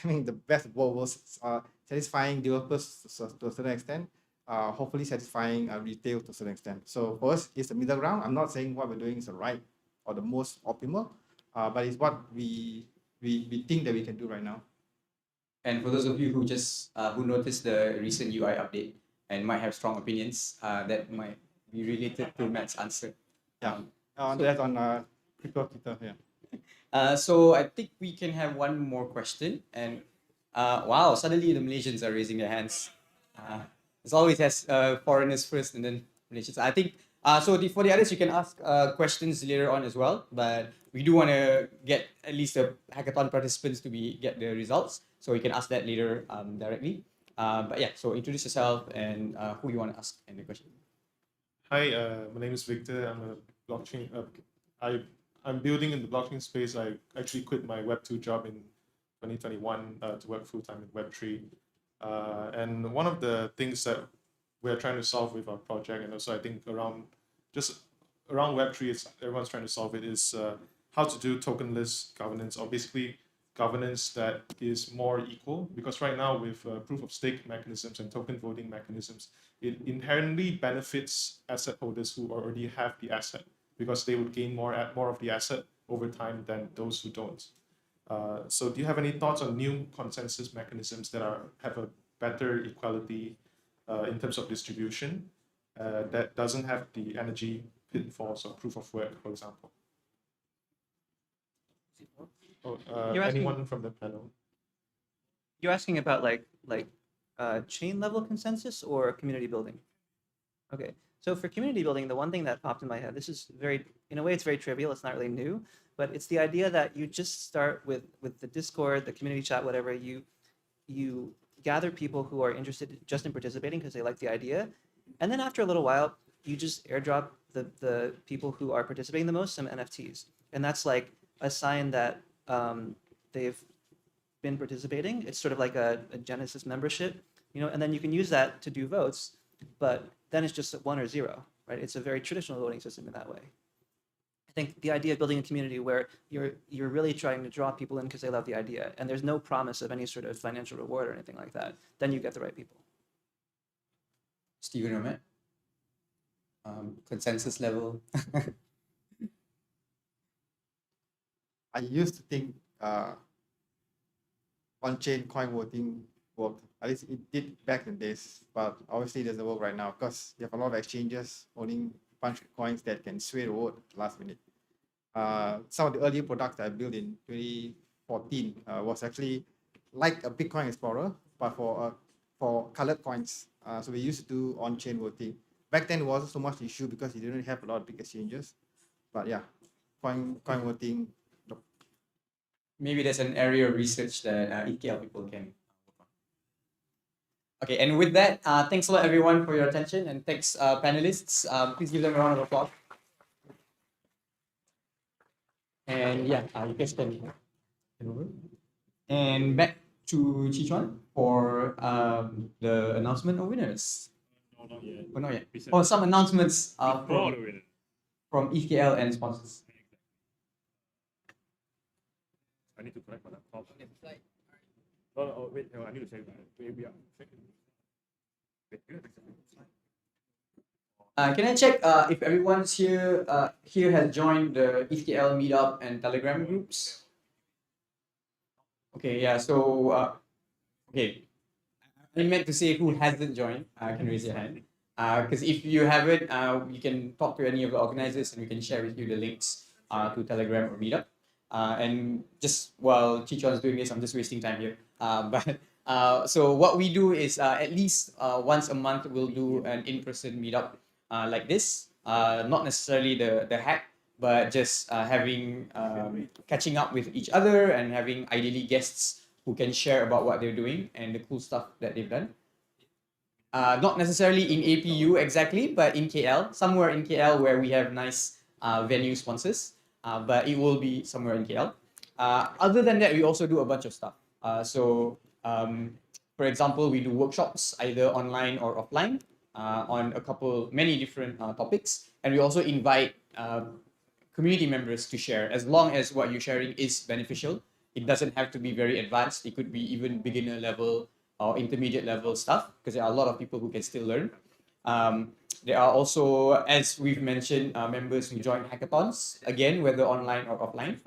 having the best of both worlds, satisfying developers to a certain extent, hopefully satisfying retail to a certain extent. So for us, it's the middle ground. I'm not saying what we're doing is the right or the most optimal, but it's what we think that we can do right now. And for those of you who just who noticed the recent UI update and might have strong opinions, that might be related to Matt's answer. Yeah, that's on crypto Twitter. Yeah. So I think we can have one more question. And wow, suddenly the Malaysians are raising their hands. It's always has foreigners first and then Malaysians. I think for the others, you can ask questions later on as well. But we do want to get at least the hackathon participants to get the results, so we can ask that later directly. But yeah, so introduce yourself and who you want to ask and the question. Hi, my name is Victor. I'm a blockchain. I'm building in the blockchain space. I actually quit my Web2 job in 2021 to work full time in Web3. And one of the things that we're trying to solve with our project, and also I think around Web3, everyone's trying to solve it, is how to do tokenless governance, or basically governance that is more equal. Because right now with proof of stake mechanisms and token voting mechanisms, it inherently benefits asset holders who already have the asset, because they would gain more of the asset over time than those who don't. So do you have any thoughts on new consensus mechanisms that have a better equality in terms of distribution that doesn't have the energy pitfalls of proof of work, for example? Anyone from the panel? You're asking about like chain level consensus or community building? Okay, so for community building, the one thing that popped in my head, this is in a way, it's very trivial. It's not really new, but it's the idea that you just start with the Discord, the community chat, whatever. You gather people who are interested just in participating because they like the idea, and then after a little while, you just airdrop the people who are participating the most some NFTs, and that's like a sign that they've been participating. It's sort of like a Genesis membership, and then you can use that to do votes, but then it's just 1 or 0, right? It's a very traditional voting system in that way. I think the idea of building a community where you're really trying to draw people in because they love the idea, and there's no promise of any sort of financial reward or anything like that, then you get the right people. Steven or Matt? Consensus level. I used to think on-chain coin voting worked. At least it did back in the days, but obviously it doesn't work right now because you have a lot of exchanges owning a bunch of coins that can sway the vote last minute. Some of the earlier products that I built in 2014 was actually like a Bitcoin Explorer, but for colored coins. So we used to do on-chain voting. Back then, it wasn't so much issue because you didn't have a lot of big exchanges. But yeah, coin voting. Maybe there's an area of research that ETHKL people can work on. Okay, and with that, thanks a lot everyone for your attention, and thanks panelists. Please give them a round of applause. And yeah, you guys can over. And back to Chichuan for the announcement of winners. No, not yet. Oh, not yet. Oh, some announcements from ETHKL and sponsors. I need to collect my laptop. Oh, wait, no, I need to check. Wait, Can I check if everyone's here has joined the ETHKL Meetup and Telegram groups? Okay, yeah. So okay, I meant to say who hasn't joined. Can raise your hand. Because if you haven't, you can talk to any of the organizers, and we can share with you the links to Telegram or Meetup. And just while Chichuan's doing this, I'm just wasting time here. So what we do is at least once a month we'll do an in-person meetup like this. Not necessarily the hack, but just having catching up with each other and having ideally guests who can share about what they're doing and the cool stuff that they've done. Not necessarily in APU exactly, but in KL, somewhere in KL where we have nice venue sponsors. But it will be somewhere in KL. Other than that, we also do a bunch of stuff. For example, we do workshops either online or offline on many different topics, and we also invite community members to share, as long as what you're sharing is beneficial. It doesn't have to be very advanced. It could be even beginner level or intermediate level stuff, because there are a lot of people who can still learn. There are also, as we've mentioned, members who join hackathons, again, whether online or offline.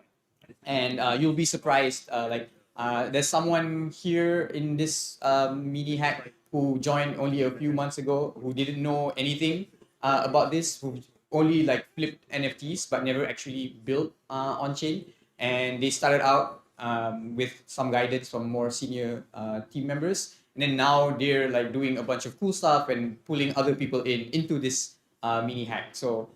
And you'll be surprised, there's someone here in this mini hack who joined only a few months ago, who didn't know anything about this, who only like flipped NFTs but never actually built on chain. And they started out with some guidance from more senior team members, and then now they're like doing a bunch of cool stuff and pulling other people into this mini hack. So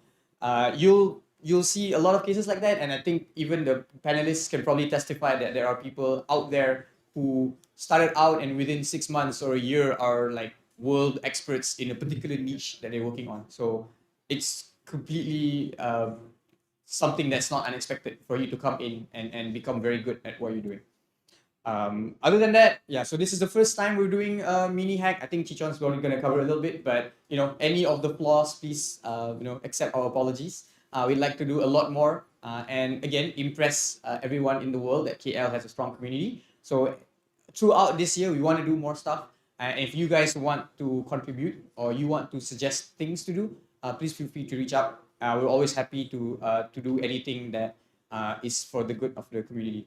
you'll see a lot of cases like that, and I think even the panelists can probably testify that there are people out there who started out and within 6 months or a year are like world experts in a particular niche that they're working on. So it's completely something that's not unexpected for you to come in and become very good at what you're doing. Other than that, yeah, so this is the first time we're doing a mini hack. I think Chichon's probably going to cover a little bit, but any of the flaws, please accept our apologies. We'd like to do a lot more, and again, impress everyone in the world that KL has a strong community. So throughout this year, we want to do more stuff. If you guys want to contribute or you want to suggest things to do, please feel free to reach out. We're always happy to do anything that is for the good of the community.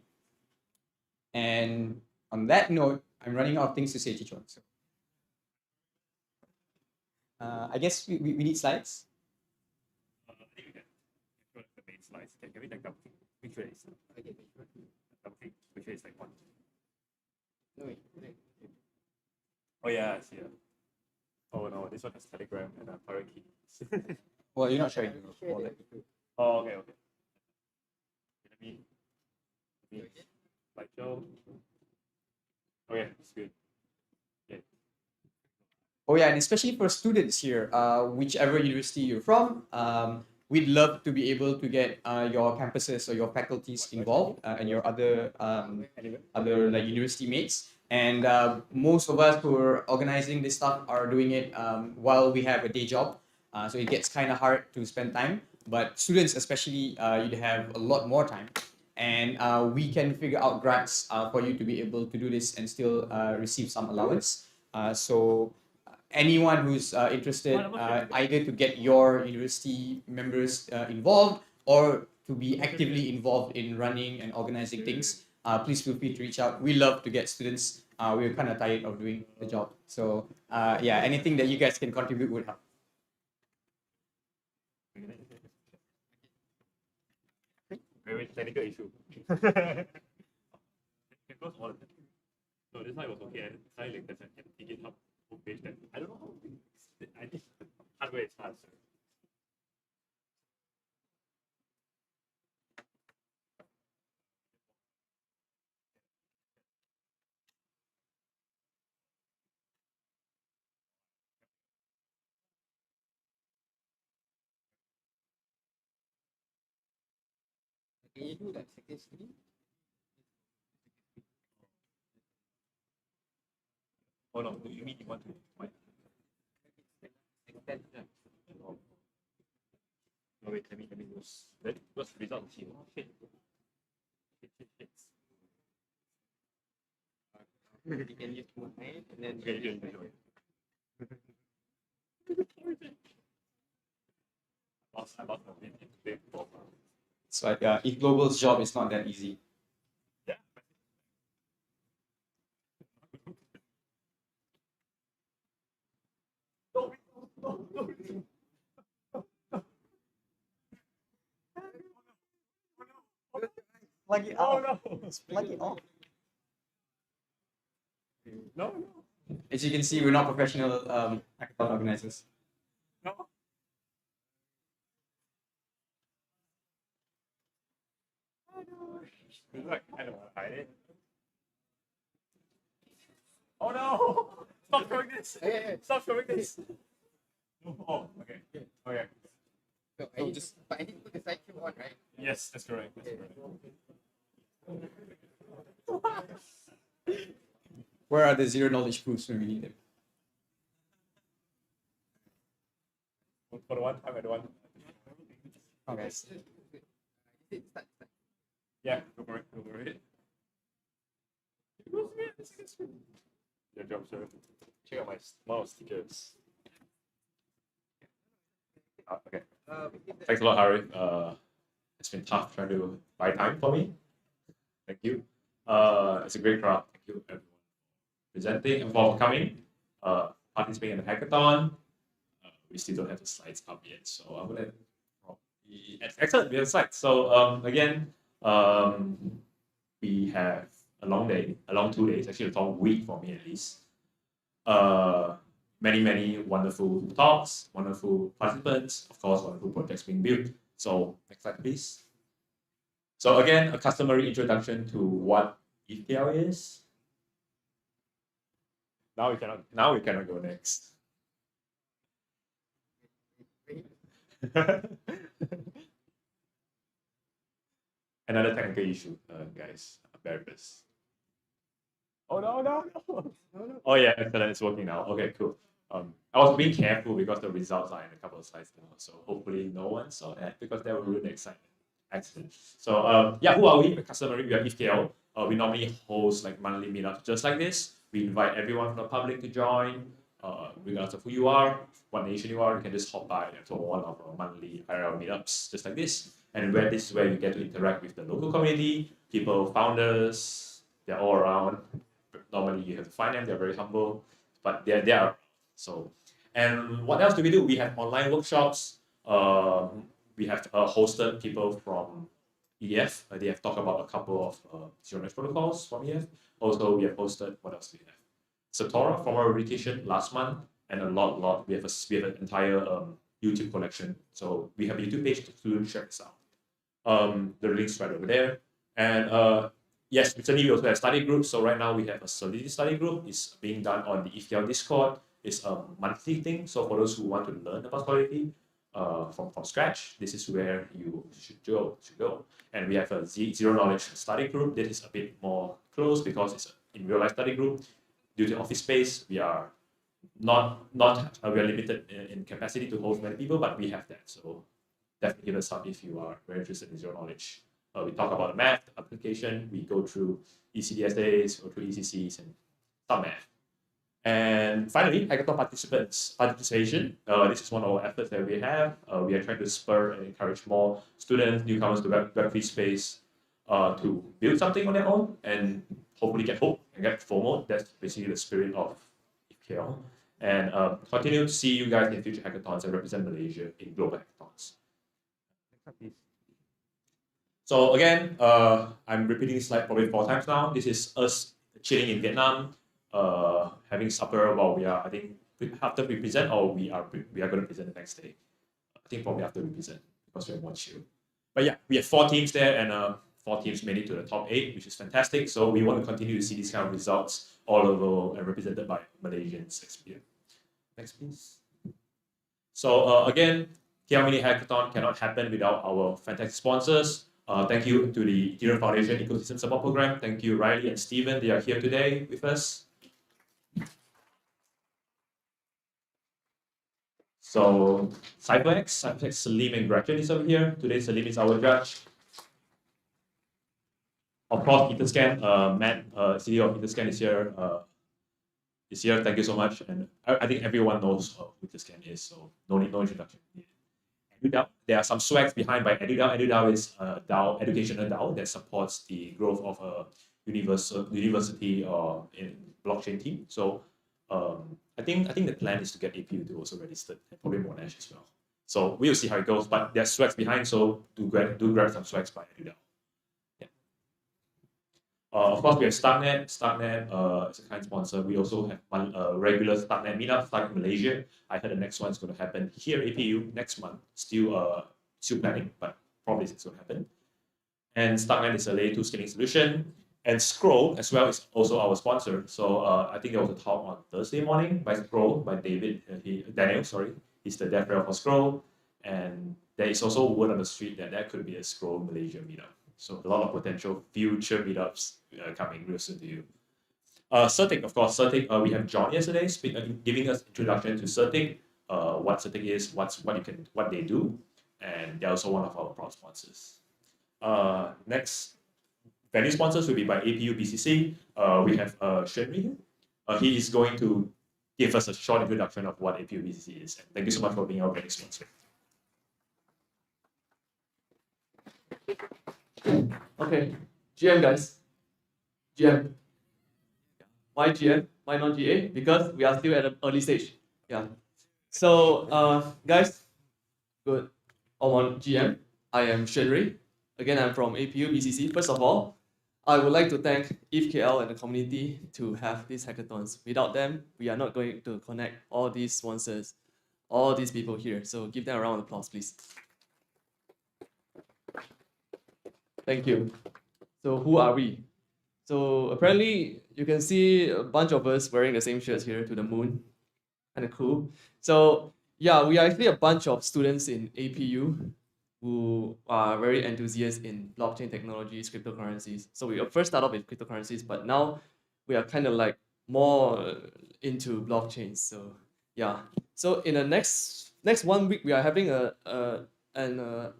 And on that note, I'm running out of things to say, Chichon. So I guess we need slides. I think we can show the main slides. Can we like double click? Which way is double click? Which way is like one? Oh yeah, I see it. Oh no, this one has Telegram and Pirate keys. Well, you're not sharing. Oh, okay. Let me slideshow. Okay, it's good. Okay. Oh yeah, and especially for students here, whichever university you're from, we'd love to be able to get your campuses or your faculties involved and your other like university mates. And most of us who are organizing this stuff are doing it while we have a day job. So it gets kind of hard to spend time. But students especially, you'd have a lot more time. And we can figure out grants for you to be able to do this and still receive some allowance. So anyone who's interested, either to get your university members involved or to be actively involved in running and organizing things, please feel free to reach out. We love to get students. We're kind of tired of doing the job. So yeah, anything that you guys can contribute would help. Very technical issue. You can close all of them. So this one was okay. And suddenly there's an empty GitHub page that I don't know how. I think hardware is faster. Can you do that second screen? Oh no, you mean you want to what? Oh. No, wait, let me use that. What's the result here? Shit. You can use one hand and then Okay, you do it. I lost my big profile. so if Global's job is not that easy. Yeah. Plug it Oh out. no! Plug it off. No. As you can see, we're not professional hackathon organizers. No. It's like I don't want to hide it. Oh no! Stop showing this! Stop showing this! Oh, okay. Okay. So I need to put the side on, right? Yes, that's correct. That's correct. Where are the zero knowledge proofs when we need them? For the one time I don't want. Okay. Yeah, go for it. Go for it. Your job, sir. Check out my small stickers. Okay. Thanks a lot, Harry. It's been tough trying to buy time for me. Thank you. It's a great crowd. Thank you, everyone, presenting and for coming, participating in the hackathon. We still don't have the slides up yet, so I'm gonna. Excellent, we have slides. So again, we have a long day, a long 2 days, actually a long week for me at least. Many wonderful talks, wonderful participants, of course, wonderful projects being built. So next slide, please. So again, a customary introduction to what ETHKL is. Now we cannot go next. Another technical issue, guys. Bear with us. Oh no. Oh yeah, excellent. It's working now. Okay, cool. I was being careful because the results are in a couple of slides now, so hopefully no one saw that because that will ruin the excitement. Excellent. So yeah, who are we? Customary, we are ETHKL. We normally host like monthly meetups just like this. We invite everyone from the public to join, regardless of who you are, what nation you are. You can just hop by to one of our monthly IRL meetups just like this. And where this is where you get to interact with the local community, people, founders. They're all around. Normally you have to find them. They're very humble, but they're there. So, and what else do we do? We have online workshops. We have hosted people from ETH. They have talked about a couple of zero knowledge protocols from ETH. Also, we have hosted, what else do we have? Satora from our vacation last month, and a lot. We have an entire YouTube collection. So we have a YouTube page to check this out. The link's right over there. And yes, recently we also have study groups. So right now we have a Solidity study group. It's being done on the ETHKL Discord. It's a monthly thing. So for those who want to learn about Solidity from scratch, this is where you should go. And we have a zero knowledge study group. That is a bit more close because it's in real life study group. Due to office space, we are we are limited in capacity to host many people, but we have that. So definitely give us up if you are very interested in zero knowledge. We talk about the math application. We go through ECDSAs, go through ECCs, and some math. And finally, hackathon participation. This is one of our efforts that we have. We are trying to spur and encourage more students, newcomers to Web3 space to build something on their own and hopefully get hope and get FOMO. That's basically the spirit of ETHKL. And continue to see you guys in future hackathons and represent Malaysia in global hackathons. So again, I'm repeating this slide probably 4 times now. This is us chilling in Vietnam, having supper while we are, I think, after we present, or we are going to present the next day. I think probably after we present because we're more chill. But yeah, we have 4 teams there, and 4 teams made it to the top 8, which is fantastic. So we want to continue to see these kind of results all over and represented by Malaysians. Next, please. So again, TL Mini Hackathon cannot happen without our fantastic sponsors. Thank you to the Ethereum Foundation Ecosystem Support Program. Thank you, Riley and Steven. They are here today with us. So, CypherX, Salim and Gretchen is over here. Today, Salim is our judge. Of course, Etherscan, Matt, CEO of Etherscan is here. Thank you so much. And I think everyone knows who Etherscan is, so no introduction. EduDAO. There are some swags behind by EduDAO. EduDAO is a DAO, educational DAO that supports the growth of a university or in blockchain team. So I think the plan is to get APU to also register and probably Monash as well. So we'll see how it goes. But there's swags behind, so do grab some swags by EduDAO. Yeah. Of course, we have Starknet. Starknet is a kind sponsor. We also have one regular Starknet meetup starting in Malaysia. I heard the next one is going to happen here, APU, next month. Still planning, but probably it's going to happen. And Starknet is a layer 2 scaling solution. And Scroll as well is also our sponsor. So I think there was a talk on Thursday morning by Scroll, by Daniel, sorry. He's the dev rel for Scroll. And there is also word on the street that could be a Scroll Malaysia meetup. So a lot of potential future meetups coming real soon to you. Certic, of course, Certic. We have John yesterday giving us introduction to Certic, what Certic is, what they do, and they're also one of our proud sponsors. Next venue sponsors will be by APU BCC. We have Shenri here. He is going to give us a short introduction of what APU BCC is. And thank you so much for being our venue sponsor. Okay, GM guys. GM. Why GM? Why not GA? Because we are still at an early stage. Yeah. So guys, good. I'm on GM. I am Shenri. Again, I'm from APU BCC. First of all, I would like to thank ETHKL and the community to have these hackathons. Without them, we are not going to connect all these sponsors, all these people here. So give them a round of applause, please. Thank you. So who are we? So apparently you can see a bunch of us wearing the same shirts here to the moon. Kind of cool. So yeah, we are actually a bunch of students in APU who are very enthusiastic in blockchain technologies, cryptocurrencies. So we first started off with cryptocurrencies, but now we are kind of like more into blockchains. So yeah. So in the next 1 week, we are having a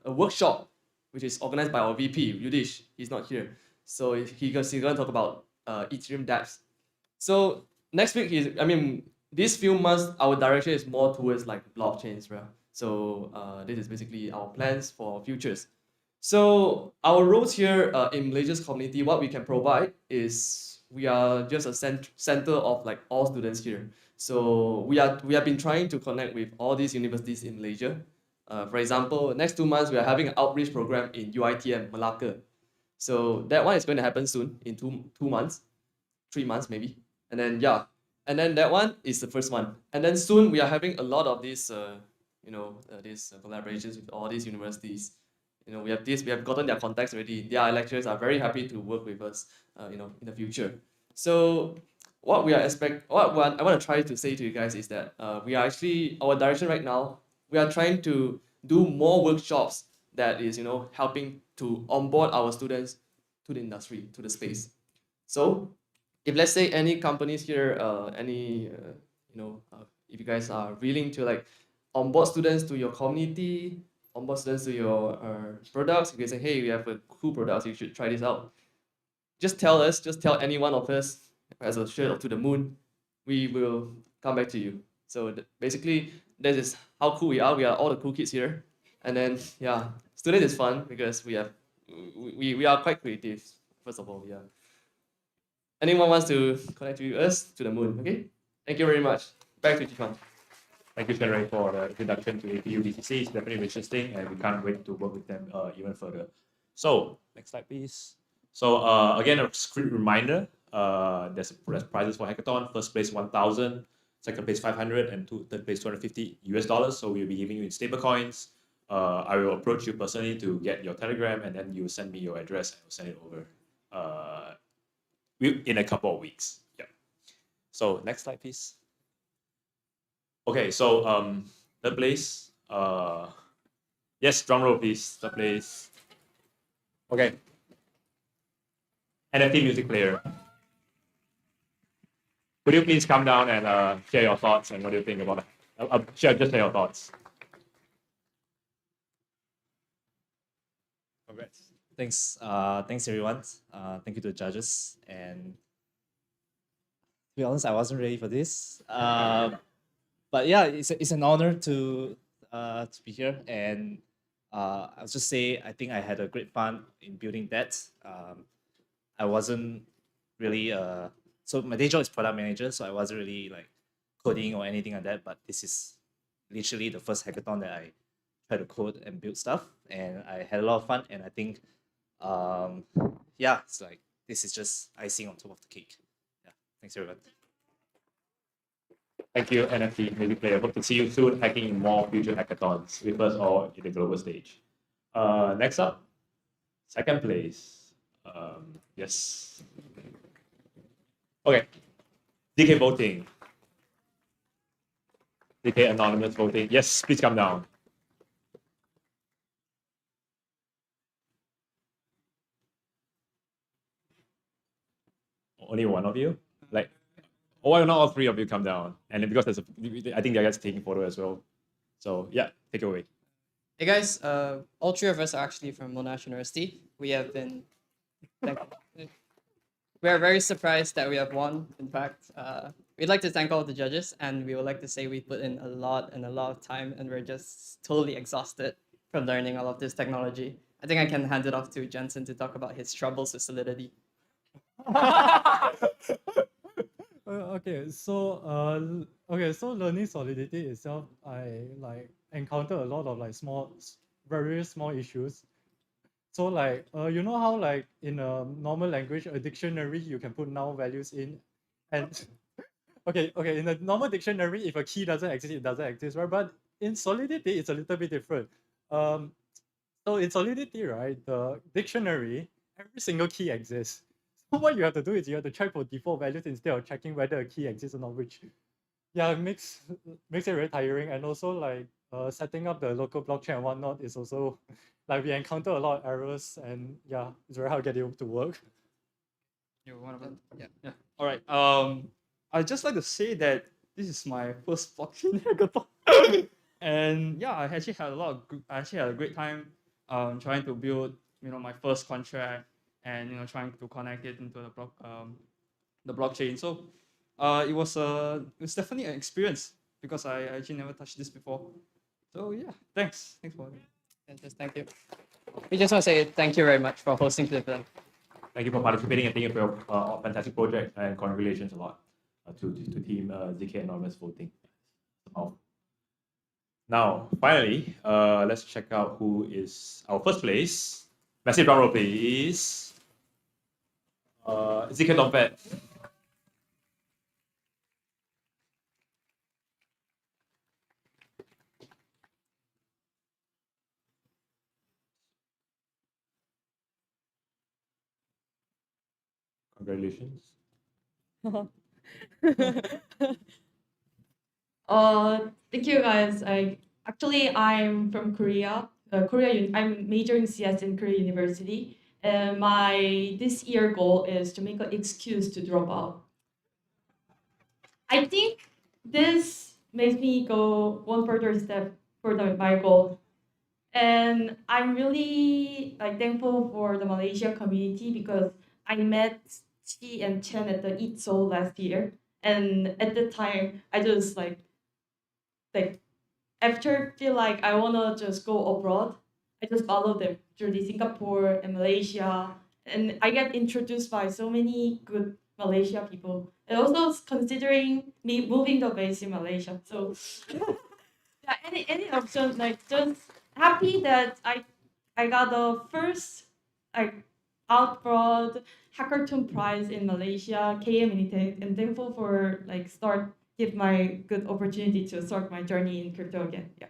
workshop which is organized by our VP, Yudish. He's not here. So he's going to talk about Ethereum dApps. So next week, these few months, our direction is more towards like blockchains, right? So this is basically our plans for futures. So our roles here in Malaysia's community, what we can provide is we are just a center of like all students here. So we have been trying to connect with all these universities in Malaysia. For example, next 2 months, we are having an outreach program in UITM, Malacca. So that one is going to happen soon in 2 months, 3 months maybe. And then, yeah. And then that one is the first one. And then soon we are having a lot of these, these collaborations with all these universities. We have gotten their contacts already. Their lecturers are very happy to work with us, in the future. So what I want to try to say to you guys is that we are actually, our direction right now, we are trying to do more workshops that is, helping to onboard our students to the industry, to the space. So if let's say any companies here, if you guys are willing to like onboard students to your community, onboard students to your products, you can say, hey, we have a cool product, you should try this out. Just tell us, just tell any one of us as a shirt up to the moon, we will come back to you. So basically, this is how cool we are. We are all the cool kids here. And then, yeah, student is fun because we are quite creative, first of all, yeah. Anyone wants to connect with us to the moon, okay? Thank you very much. Back to Jifan. Thank you, Shenri, for the introduction to APU BCC. It's definitely interesting, and we can't wait to work with them even further. So, next slide, please. So, again, a quick reminder, there's prizes for hackathon. First place 1,000, second place 500, and third place $250. So we'll be giving you in stable coins. I will approach you personally to get your Telegram, and then you will send me your address and we'll send it over in a couple of weeks. Yeah. So next slide, please. Okay, so third place. Yes, drum roll, please. Third place. Okay. NFT music player. Could you please come down and share your thoughts and what do you think about it? Share your thoughts. Congrats. Thanks. Thanks everyone. Thank you to the judges. And to be honest, I wasn't ready for this. But yeah, it's an honor to be here. And I'll just say I think I had a great fun in building that. I wasn't really so my day job is product manager, so I wasn't really like coding or anything like that. But this is literally the first hackathon that I try to code and build stuff, and I had a lot of fun. And I think, yeah, it's like this is just icing on top of the cake. Yeah, thanks everyone. Thank you, NFT music player. Hope to see you soon hacking in more future hackathons with us or in the global stage. Next up, second place. Yes. Okay. DK voting. DK anonymous voting. Yes, please come down. Only one of you? Like, why not all three of you come down? And then because I think the guys taking photo as well. So yeah, take it away. Hey guys, all three of us are actually from Monash University. we have been. We are very surprised that we have won. In fact, we'd like to thank all the judges, and we would like to say we put in a lot of time, and we're just totally exhausted from learning all of this technology. I think I can hand it off to Jensen to talk about his troubles with Solidity. So learning Solidity itself, I like encounter a lot of like very small issues. So like you know how like in a normal language, a dictionary you can put noun values in, and okay, in a normal dictionary, if a key doesn't exist, it doesn't exist, right? But in Solidity, it's a little bit different. So in Solidity, right, the dictionary, every single key exists. So what you have to do is you have to check for default values instead of checking whether a key exists or not, which yeah, it makes it very tiring. And also like setting up the local blockchain and whatnot is also like we encounter a lot of errors, and yeah, it's very hard to get it to work. You want to? Yeah. Yeah. All right. I'd just like to say that this is my first blockchain hackathon, and yeah, I actually had a great time trying to build my first contract, and trying to connect it into the blockchain. So it was definitely an experience because I actually never touched this before. So yeah, thanks for it. And just thank you. We just want to say thank you very much for hosting the event. Thank you for participating and thank you for your fantastic project, and congratulations a lot to team ZK Anonymous voting. Now, finally, let's check out who is our first place. Massive drum roll, please. ZK Dompet. Congratulations. Thank you guys. I'm from Korea. I'm majoring CS in Korea University, and my this year goal is to make an excuse to drop out. I think this makes me go one further step for my goal, and I'm really thankful for the Malaysia community because I met Chi and Chen at the ETH last year, and at the time I just like after feel like I wanna just go abroad, I just follow them through the Singapore and Malaysia, and I get introduced by so many good Malaysia people, and also considering me moving the base in Malaysia. So yeah, any option, just happy that I got the first outboard hackathon prize in Malaysia, KM in ETH, and thankful for give my good opportunity to start my journey in crypto again. Yeah.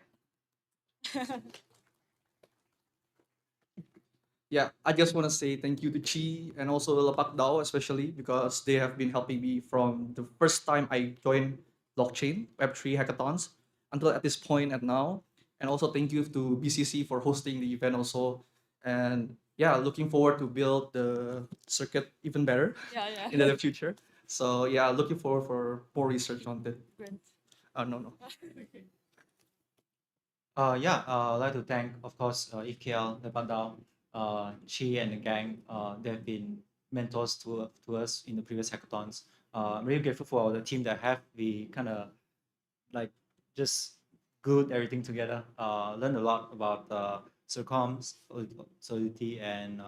Yeah, I just want to say thank you to Chi and also Lapak Dao, especially because they have been helping me from the first time I joined blockchain Web3 hackathons until at this point and now. And also thank you to BCC for hosting the event also. And yeah, looking forward to build the circuit even better Yeah. in the future. So yeah, looking forward for more research on that. Great. No. I'd like to thank, of course, ETHKL, the Bandao, Chi and the gang. They've been mentors to us in the previous hackathons. I'm really grateful for the team that have we kind of just glued everything together. Learned a lot about Circom, Solidity, and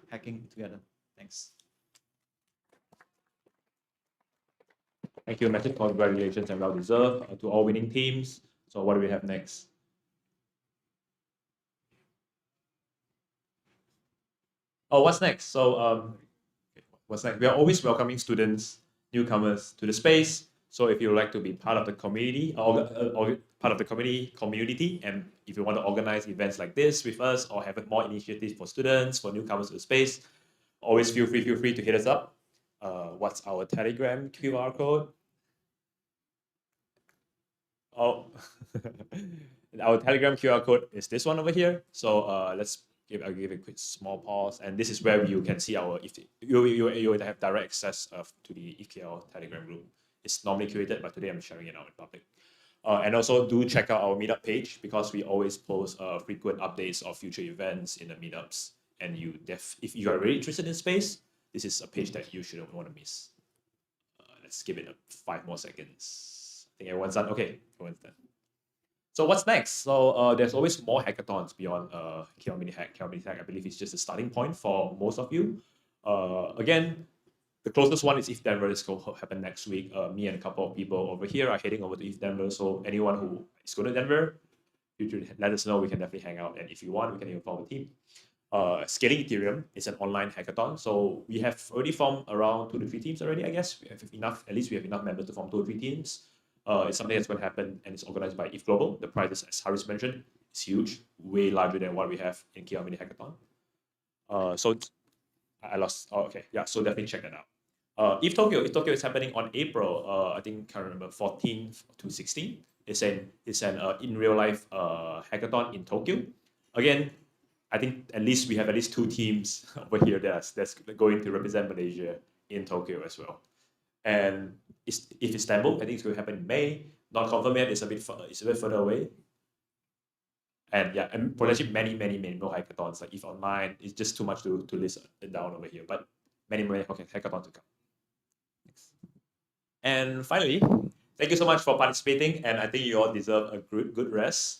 hacking together. Thanks. Thank you, massive congratulations and well deserved to all winning teams. So what do we have next? Oh, what's next? So what's next? We are always welcoming students, newcomers to the space. So if you would like to be part of the community or part of the community, and if you want to organize events like this with us or have more initiatives for students, for newcomers to the space, always feel free to hit us up. What's our Telegram QR code? Oh, our Telegram QR code is this one over here. So I'll give a quick small pause, and this is where you can see our you will have direct access to the ETHKL Telegram group. It's normally curated, but today I'm sharing it out in public. And also do check out our meetup page because we always post frequent updates of future events in the meetups. and if you are really interested in space, this is a page that you shouldn't want to miss. Let's give it 5 more seconds. I think everyone's done. Okay, everyone's done. So what's next? So there's always more hackathons beyond KL Mini Hack. KL Mini Hack, I believe, is just a starting point for most of you. Again, the closest one is ETH Denver. It's going to happen next week. Me and a couple of people over here are heading over to ETH Denver. So anyone who is going to Denver, you should let us know. We can definitely hang out. And if you want, we can even form a team. Scaling Ethereum is an online hackathon. So we have already formed around 2 to 3 teams already, I guess. We have enough, at least we have enough members to form 2 or 3 teams. It's something that's going to happen, and it's organized by ETH Global. The prize, as Haris mentioned, is huge, way larger than what we have in KL Mini Hackathon. So I lost. Oh, okay, yeah. So definitely check that out. ETH Tokyo is happening on April. I think I remember 14th to 16th. It's an in real life hackathon in Tokyo. Again, I think we have at least 2 teams over here that's going to represent Malaysia in Tokyo as well. And if Istanbul, I think it's going to happen in May. Not confirmed yet. It's a bit further away. And yeah, and potentially many more hackathons. Like if online, it's just too much to list it down over here. But many hackathons to come. Next. And finally, thank you so much for participating. And I think you all deserve a good rest.